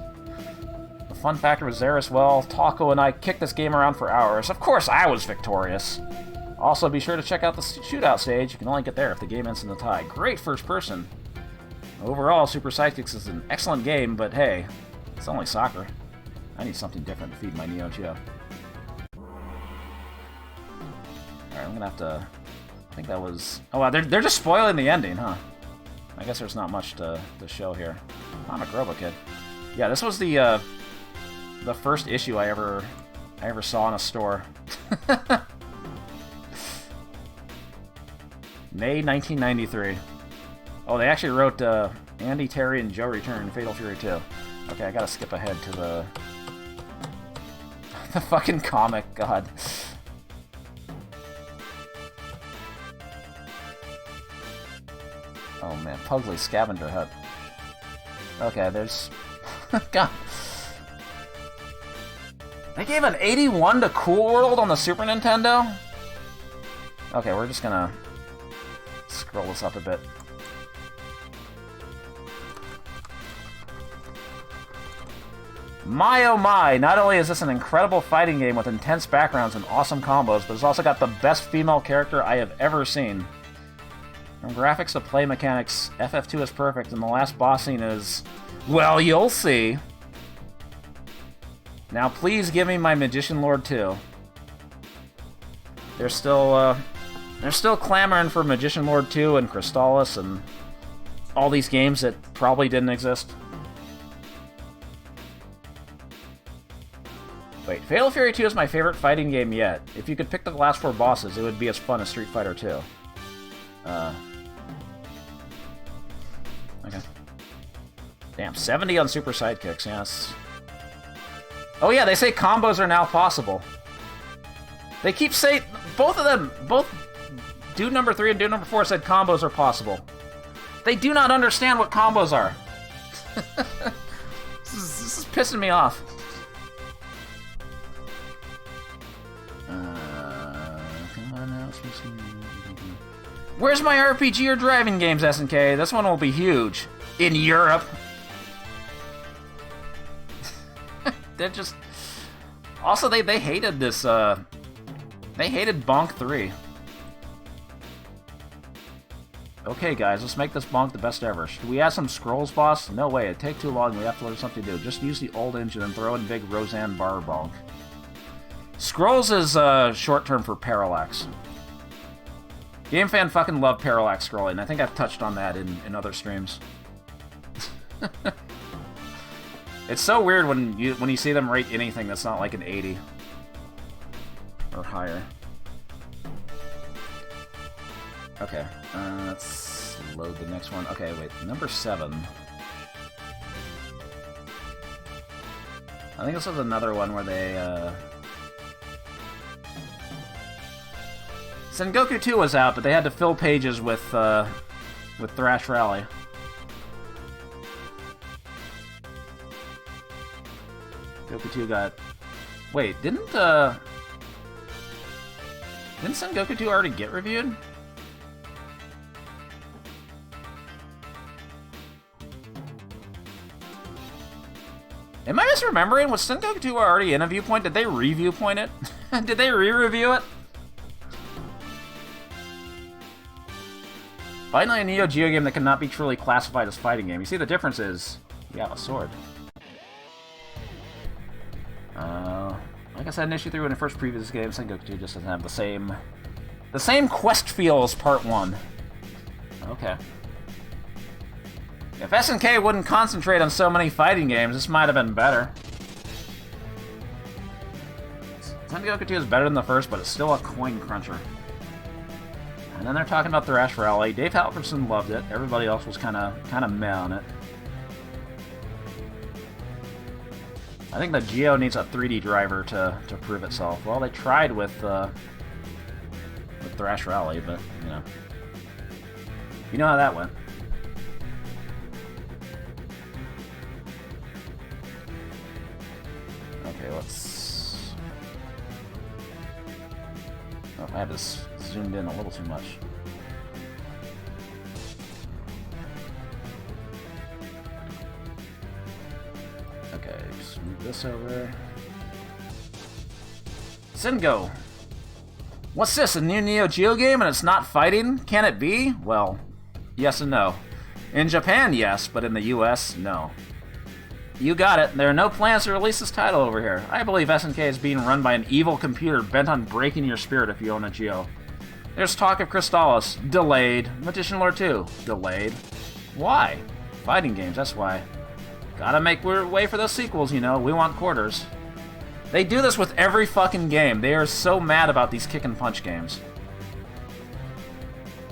The fun factor was there as well. Taco and I kicked this game around for hours. Of course, I was victorious. Also, be sure to check out the shootout stage. You can only get there if the game ends in a tie. Great first person. Overall, Super Sidekicks is an excellent game, but hey, it's only soccer. I need something different to feed my Neo-Geo. Alright, I'm gonna have to... I think that was... Oh wow, they're just spoiling the ending, huh? I guess there's not much to show here. I'm a Grobo Kid. Yeah, this was the first issue I ever saw in a store. May 1993. Oh, they actually wrote Andy, Terry, and Joe return Fatal Fury 2. Okay, I gotta skip ahead to the fucking comic, god. Oh man, Pugsley Scavenger Hut. Okay, there's... God. They gave an 81 to Cool World on the Super Nintendo? Okay, we're just gonna scroll this up a bit. My oh my, not only is this an incredible fighting game with intense backgrounds and awesome combos, but it's also got the best female character I have ever seen. From graphics to play mechanics, FF2 is perfect, and the last boss scene is... well, you'll see. Now please give me my Magician Lord 2. They're still clamoring for Magician Lord 2 and Crystallis and all these games that probably didn't exist. Wait, Fatal Fury 2 is my favorite fighting game yet. If you could pick the last 4 bosses, it would be as fun as Street Fighter 2. Okay. Damn, 70 on Super Sidekicks, yes. Oh yeah, they say combos are now possible. They keep saying... both of them, both Dude number 3 and Dude number 4 said combos are possible. They do not understand what combos are. This is pissing me off. Where's my RPG or driving games, SNK? This one will be huge. In Europe. They're just... also, they hated this, they hated Bonk 3. Okay, guys, let's make this Bonk the best ever. Should we add some scrolls, boss? No way, it'd take too long. We have to learn something to do. Just use the old engine and throw in big Roseanne Barr Bonk. Scrolls is, short term for parallax. Game fan fucking love parallax scrolling. I think I've touched on that in other streams. It's so weird when you see them rate anything that's not like an 80 or higher. Okay, let's load the next one. Okay, wait, number 7. I think this was another one where they Sengoku 2 was out, but they had to fill pages with Thrash Rally. Sengoku 2 got... wait, didn't Sengoku 2 already get reviewed? Am I misremembering? Was Sengoku 2 already in a viewpoint? Did they re-viewpoint it? Did they re-review it? Finally, a Neo-Geo game that cannot be truly classified as fighting game. You see, the difference is you have a sword. Like I said in Issue 3 when I first previewed this game, Sengoku 2 just doesn't have the same quest feel as Part 1. Okay. If SNK wouldn't concentrate on so many fighting games, this might have been better. Sengoku 2 is better than the first, but it's still a coin cruncher. And then they're talking about Thrash Rally. Dave Halverson loved it. Everybody else was kind of meh on it. I think the Geo needs a 3D driver to prove itself. Well, they tried with Thrash Rally, but you know how that went. Okay, let's... oh, I have this zoomed in a little too much. Okay, just move this over. Sengo! What's this, a new Neo-Geo game and it's not fighting? Can it be? Well, yes and no. In Japan, yes, but in the US, no. You got it. There are no plans to release this title over here. I believe SNK is being run by an evil computer bent on breaking your spirit if you own a Geo. There's talk of Crystallis. Delayed. Magician Lord 2. Delayed. Why? Fighting games, that's why. Gotta make way for those sequels, you know. We want quarters. They do this with every fucking game. They are so mad about these kick and punch games.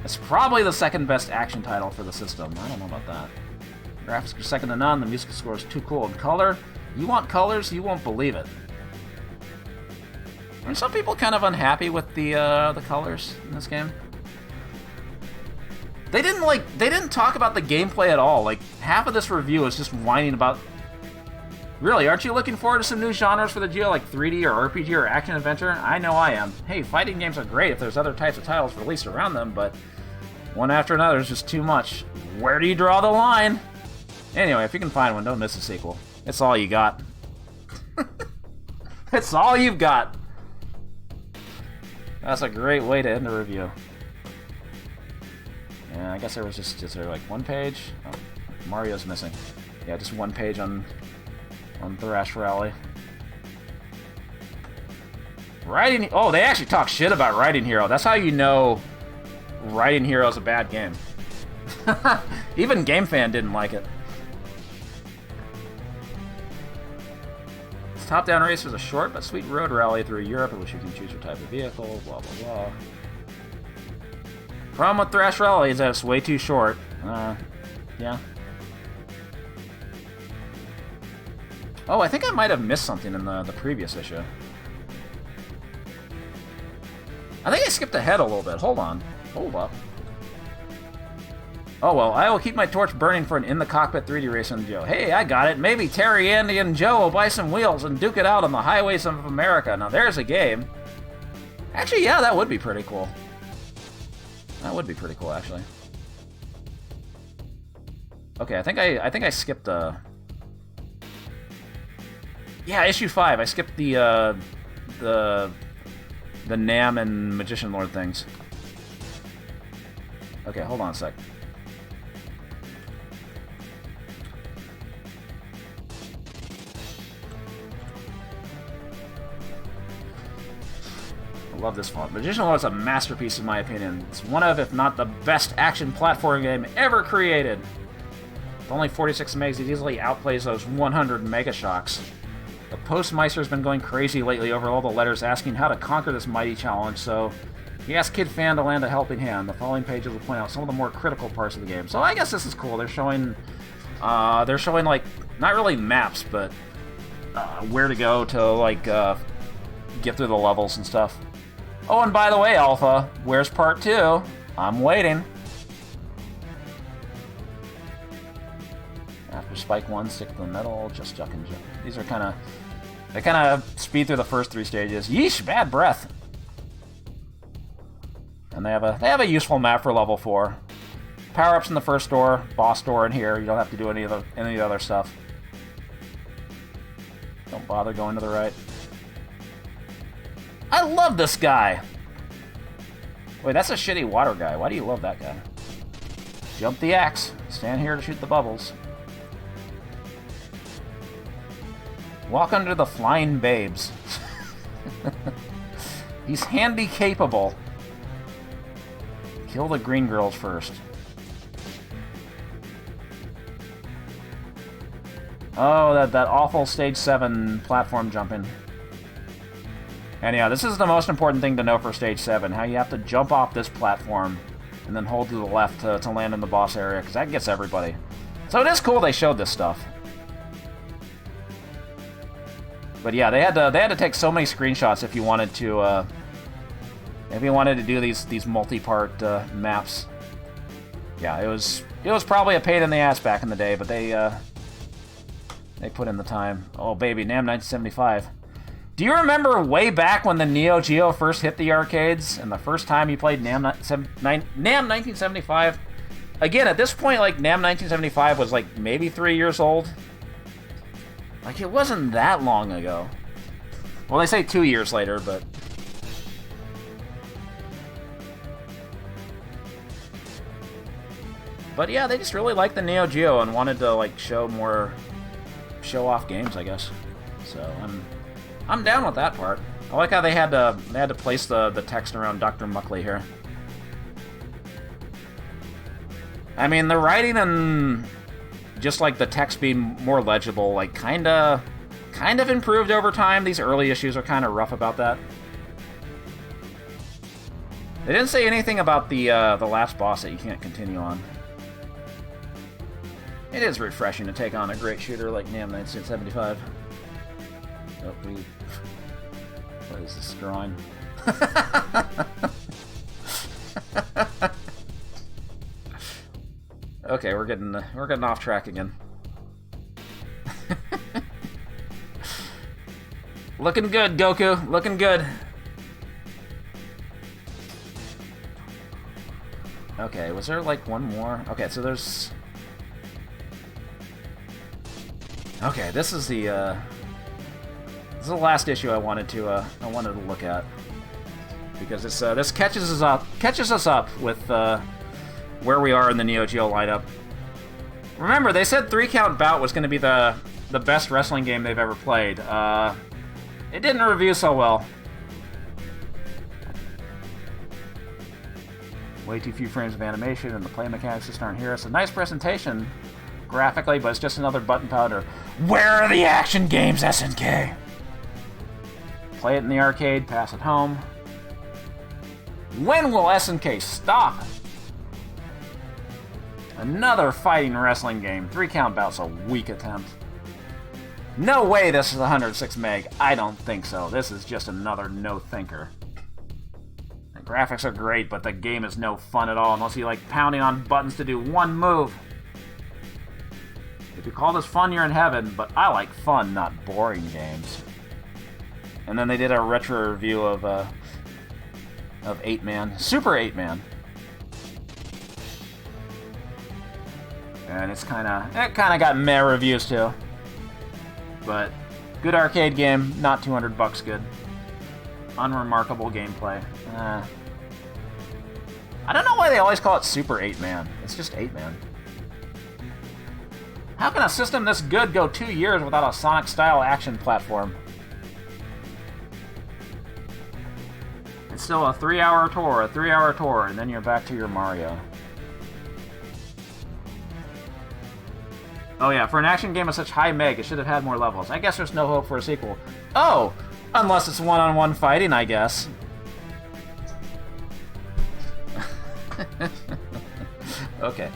It's probably the second best action title for the system. I don't know about that. Graphics are second to none. The musical score is too cool. And color? You want colors? You won't believe it. Are some people kind of unhappy with the colors in this game? They didn't talk about the gameplay at all. Like, half of this review is just whining about Really, aren't you looking forward to some new genres for the Geo, like 3D or RPG or action-adventure? I know I am. Hey, fighting games are great if there's other types of titles released around them, but one after another is just too much. Where do you draw the line? Anyway, if you can find one, don't miss a sequel. It's all you got. It's all you've got. That's a great way to end the review. Yeah, I guess there was just there like one page. Oh, Mario's missing. Yeah, just one page on Thrash Rally. Writing. Oh, they actually talk shit about Writing Hero. That's how you know Writing Hero is a bad game. Even GameFan didn't like it. This top-down race is a short but sweet road rally through Europe in which you can choose your type of vehicle. Blah blah blah. Problem with Thrash Rally is that it's way too short. Yeah. Oh, I think I might have missed something in the previous issue. I think I skipped ahead a little bit. Hold on. Hold up. Oh well, I will keep my torch burning for an in-the-cockpit 3D race on Joe. Hey, I got it. Maybe Terry, Andy, and Joe will buy some wheels and duke it out on the highways of America. Now there's a game. Actually, yeah, that would be pretty cool. That would be pretty cool, actually. Okay, I think I skipped yeah, issue 5. I skipped the Nam and Magician Lord things. Okay, hold on a sec. I love this font. Magician Lord is a masterpiece in my opinion. It's one of, if not the best action platform game ever created. With only 46 megs, it easily outplays those 100 Mega Shocks. The Postmeister's been going crazy lately over all the letters asking how to conquer this mighty challenge, so he asked Kid Fan to lend a helping hand. The following pages will point out some of the more critical parts of the game. So I guess this is cool. They're showing like, not really maps, but where to go to, like, get through the levels and stuff. Oh, and by the way, Alpha, where's part 2? I'm waiting. After Spike 1, stick to the middle, just duck and jump. These are they kind of speed through the first 3 stages. Yeesh, bad breath. And they have a useful map for level 4. Power-ups in the first door, boss door in here. You don't have to do any of the other stuff. Don't bother going to the right. I love this guy. Wait, that's a shitty water guy. Why do you love that guy? Jump the axe. Stand here to shoot the bubbles. Walk under the flying babes. He's handy capable. Kill the green girls first. Oh, that awful stage 7 platform jumping. And yeah, this is the most important thing to know for stage 7. How you have to jump off this platform and then hold to the left to land in the boss area, because that gets everybody. So it is cool they showed this stuff. But yeah, they had to take so many screenshots if you wanted to do these multi-part maps. Yeah, it was probably a pain in the ass back in the day, but they put in the time. Oh baby, Nam 1975. Do you remember way back when the Neo-Geo first hit the arcades and the first time you played Nam 1975? Again, at this point, like, Nam 1975 was like maybe 3 years old. Like, it wasn't that long ago. Well, they say 2 years later, but... But yeah, they just really liked the Neo Geo and wanted to, like, show off games, I guess. So, I'm down with that part. I like how they had to place the text around Dr. Muckley here. I mean, the writing and just like the text being more legible, like kind of improved over time. These early issues are kind of rough about that. They didn't say anything about the last boss that you can't continue on. It is refreshing to take on a great shooter like Nam 1975. Oh, what is this drawing? Okay, we're getting off track again. Looking good, Goku. Looking good. Okay, was there like one more? Okay, so there's... Okay, this is the last issue I wanted to look at, because this catches us up with where we are in the Neo-Geo lineup. Remember, they said 3-count bout was going to be the best wrestling game they've ever played. It didn't review so well. Way too few frames of animation, and the play mechanics just aren't here. It's a nice presentation graphically, but it's just another button powder. Where are the action games, SNK? Play it in the arcade, pass it home. When will SNK stop? Another fighting wrestling game. 3-count bout's a weak attempt. No way this is 106 meg. I don't think so. This is just another no-thinker. The graphics are great, but the game is no fun at all unless you like pounding on buttons to do one move. If you call this fun, you're in heaven, but I like fun, not boring games. And then they did a retro review of 8-Man, Super 8-Man. And it kind of got meh reviews too. But good arcade game, not $200 good. Unremarkable gameplay. I don't know why they always call it Super 8-Man. It's just 8-Man. How can a system this good go 2 years without a Sonic-style action platform? It's still a 3-hour tour, and then you're back to your Mario. Oh yeah, for an action game of such high meg, it should have had more levels. I guess there's no hope for a sequel. Oh! Unless it's one-on-one fighting, I guess. Okay.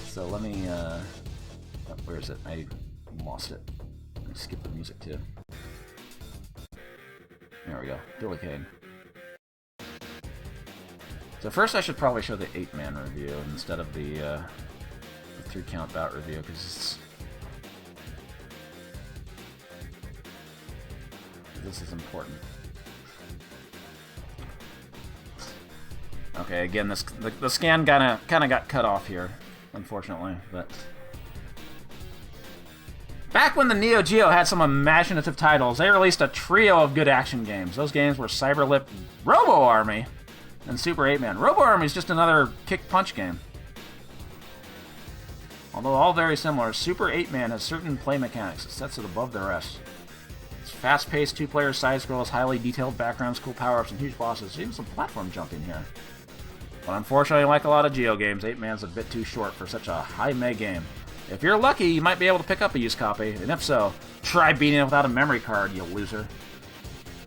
So let me, where is it? I lost it. Let me skip the music too. There we go. Billy Kane. So first I should probably show the 8-Man review instead of the 3-count bout review, because this is important. Okay, again, the scan kind of got cut off here, unfortunately, but back when the Neo-Geo had some imaginative titles, they released a trio of good action games. Those games were Cyberlip, Robo Army, and Super 8-Man. Robo Army is just another kick-punch game. Although all very similar, Super 8-Man has certain play mechanics that sets it above the rest. It's fast-paced, two-player side-scrolls, highly detailed backgrounds, cool power-ups, and huge bosses, even some platform jumping here. But unfortunately, like a lot of Geo games, 8-Man's a bit too short for such a high-meg game. If you're lucky, you might be able to pick up a used copy, and if so, try beating it without a memory card, you loser.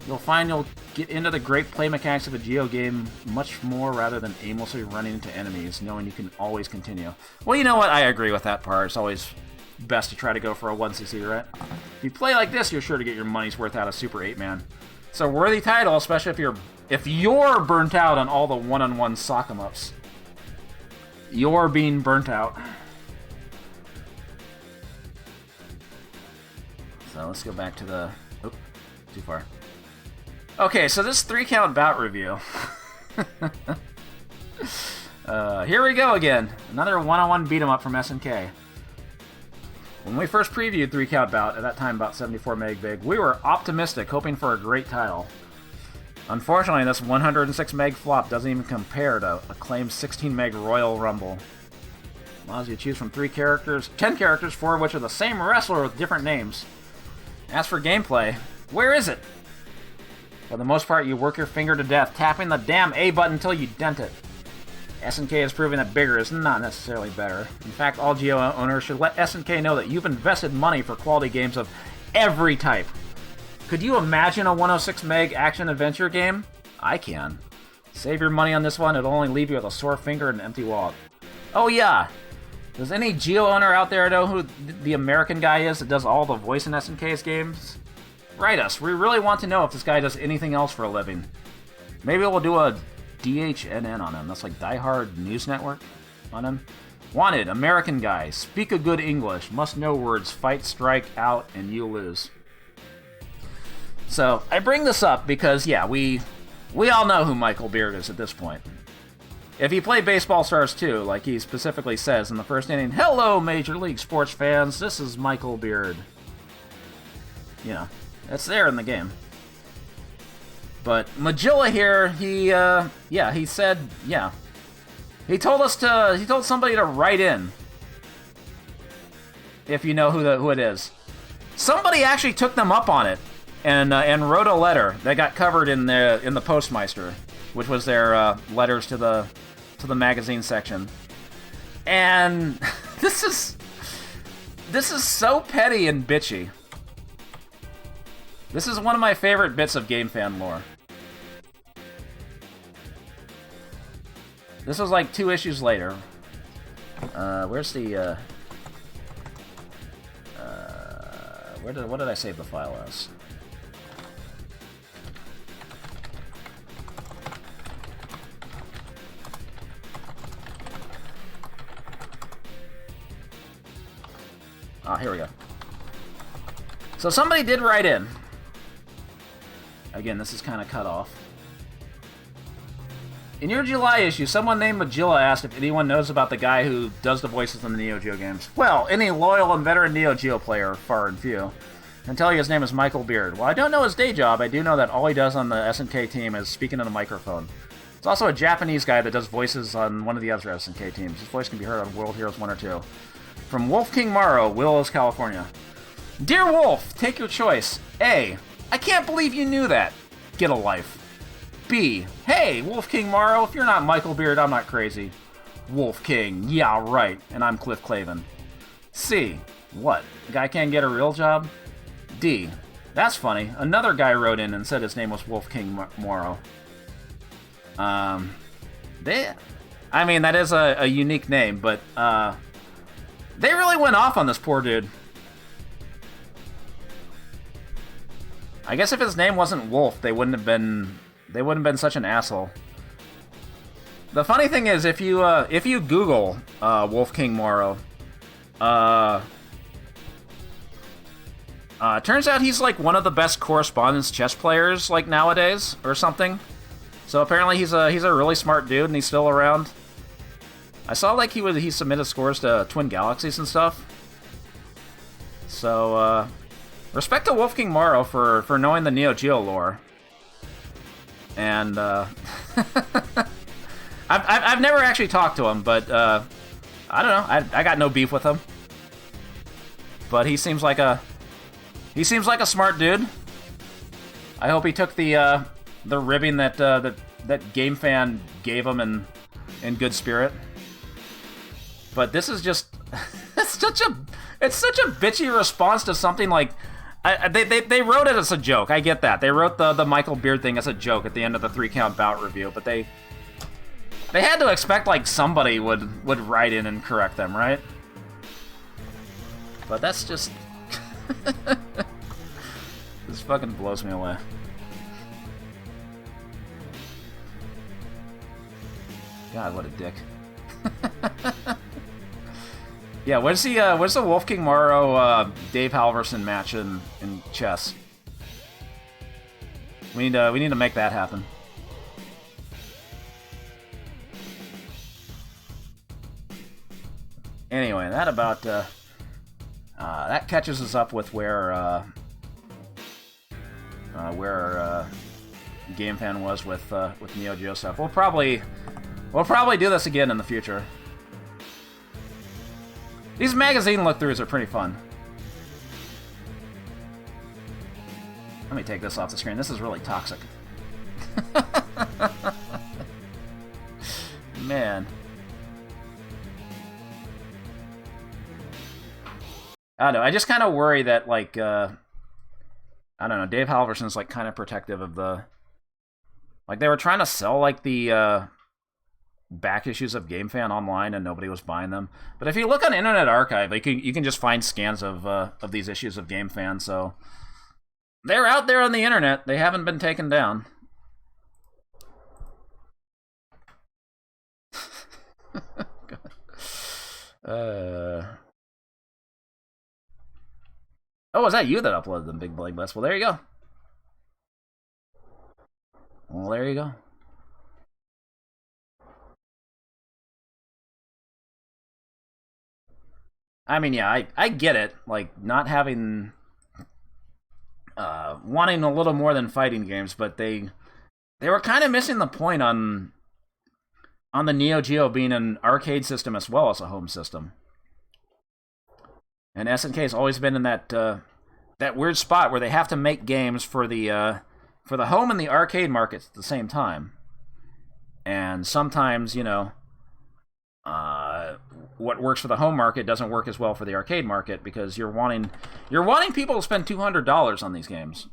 You'll find you'll get into the great play mechanics of a Geo game much more rather than aimlessly running into enemies, knowing you can always continue. Well, you know what? I agree with that part. It's always best to try to go for a 1cc, right? If you play like this, you're sure to get your money's worth out of Super 8-Man. It's a worthy title, especially if you're burnt out on all the one-on-one sock 'em ups. You're being burnt out. So let's go back to the... Oop, too far. Okay, so this 3-count bout review. Here we go again. Another one-on-one beat-em-up from SNK. When we first previewed 3-count bout, at that time about 74 meg big, we were optimistic, hoping for a great title. Unfortunately, this 106 meg flop doesn't even compare to acclaimed 16 meg Royal Rumble. Allows you to choose from 10 characters, 4 of which are the same wrestler with different names. As for gameplay, where is it? For the most part, you work your finger to death, tapping the damn A button until you dent it. SNK has proven that bigger is not necessarily better. In fact, all Geo owners should let SNK know that you've invested money for quality games of every type. Could you imagine a 106 meg action-adventure game? I can. Save your money on this one, it'll only leave you with a sore finger and an empty wallet. Oh yeah! Does any Geo owner out there know who the American guy is that does all the voice in SNK's games? Write us. We really want to know if this guy does anything else for a living. Maybe we'll do a DHNN on him. That's like Die Hard News Network on him. Wanted, American guy. Speak a good English. Must know words. Fight, strike, out, and you lose. So I bring this up because, yeah, we all know who Michael Beard is at this point. If he played Baseball Stars 2, like he specifically says in the first inning, "Hello, Major League Sports fans, this is Michael Beard." You know, that's there in the game. But Magilla here, he said, he told somebody to write in. If you know who it is. Somebody actually took them up on it and wrote a letter that got covered in the Postmeister, which was their letters to the magazine section. And this is so petty and bitchy. This is one of my favorite bits of game fan lore. This was like 2 issues later. Where's the what did I save the file as? Ah, here we go. So somebody did write in. Again, this is kind of cut off. In your July issue, someone named Magilla asked if anyone knows about the guy who does the voices in the Neo-Geo games. Well, any loyal and veteran Neo-Geo player, far and few, can tell you his name is Michael Beard. While I don't know his day job, I do know that all he does on the SNK team is speaking in a microphone. It's also a Japanese guy that does voices on one of the other SNK teams. His voice can be heard on World Heroes 1 or 2. From Wolf King Morrow, Willows, California. Dear Wolf, take your choice. A. I can't believe you knew that. Get a life. B. Hey, Wolf King Morrow, if you're not Michael Beard, I'm not crazy. Wolf King, yeah, right, and I'm Cliff Clavin. C. What? The guy can't get a real job? D. That's funny. Another guy wrote in and said his name was Wolf King Morrow. I mean, that is a unique name, but they really went off on this poor dude. I guess if his name wasn't Wolf, they wouldn't have been such an asshole. The funny thing is, if you Google Wolf King Morrow, turns out he's like one of the best correspondence chess players like nowadays or something. So apparently he's a really smart dude and he's still around. I saw like he submitted scores to Twin Galaxies and stuff. So respect to Wolf King Morrow for knowing the Neo-Geo lore. And I've never actually talked to him, but I don't know. I got no beef with him. But he seems like a smart dude. I hope he took the ribbing that Game Fan gave him in good spirit. But this is just it's such a bitchy response to something like. They wrote it as a joke. I get that. They wrote the Michael Beard thing as a joke at the end of the 3-count bout review, but they had to expect like somebody would write in and correct them, right? But that's just this fucking blows me away. God, what a dick. Yeah, where's the Wolf King Morrow Dave Halverson match in chess? We need to make that happen. Anyway, that catches us up with where Game Fan was with Neo-Geo stuff. We'll probably do this again in the future. These magazine look-throughs are pretty fun. Let me take this off the screen. This is really toxic. Man. I don't know. I just kind of worry that, like, I don't know, Dave Halverson's, like, kind of protective of the... Like, they were trying to sell, like, the, back issues of Game Fan online and nobody was buying them. But if you look on Internet Archive, like, you can just find scans of these issues of Game Fan, so... They're out there on the internet. They haven't been taken down. Oh, was that you that uploaded them, Big Blade Blast? Well, there you go. Well, there you go. I mean, yeah, I get it. Like, not having... wanting a little more than fighting games, but they were kind of missing the point on the Neo-Geo being an arcade system as well as a home system. And SNK has always been in that that weird spot where they have to make games for the home and the arcade markets at the same time. And sometimes, you know, what works for the home market doesn't work as well for the arcade market because you're wanting people to spend $200 on these games.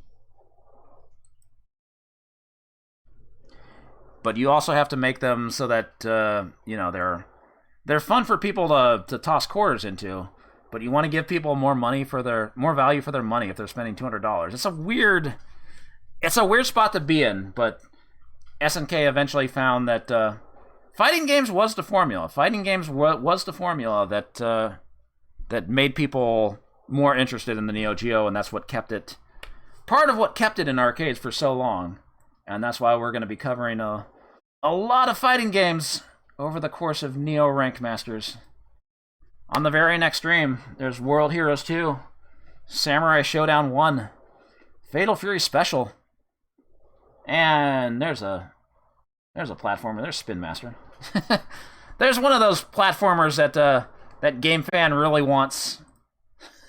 But you also have to make them so that you know, they're fun for people to toss quarters into. But you want to give people more value for their money if they're spending $200. It's a weird spot to be in. But SNK eventually found that fighting games was the formula. Fighting games was the formula that made people more interested in the Neo-Geo, and that's what kept it. Part of what kept it in arcades for so long. And that's why we're going to be covering a lot of fighting games over the course of Neo Rank Masters. On the very next stream, there's World Heroes 2, Samurai Showdown 1, Fatal Fury Special, and there's a platformer. There's Spin Master. There's one of those platformers that Game Fan really wants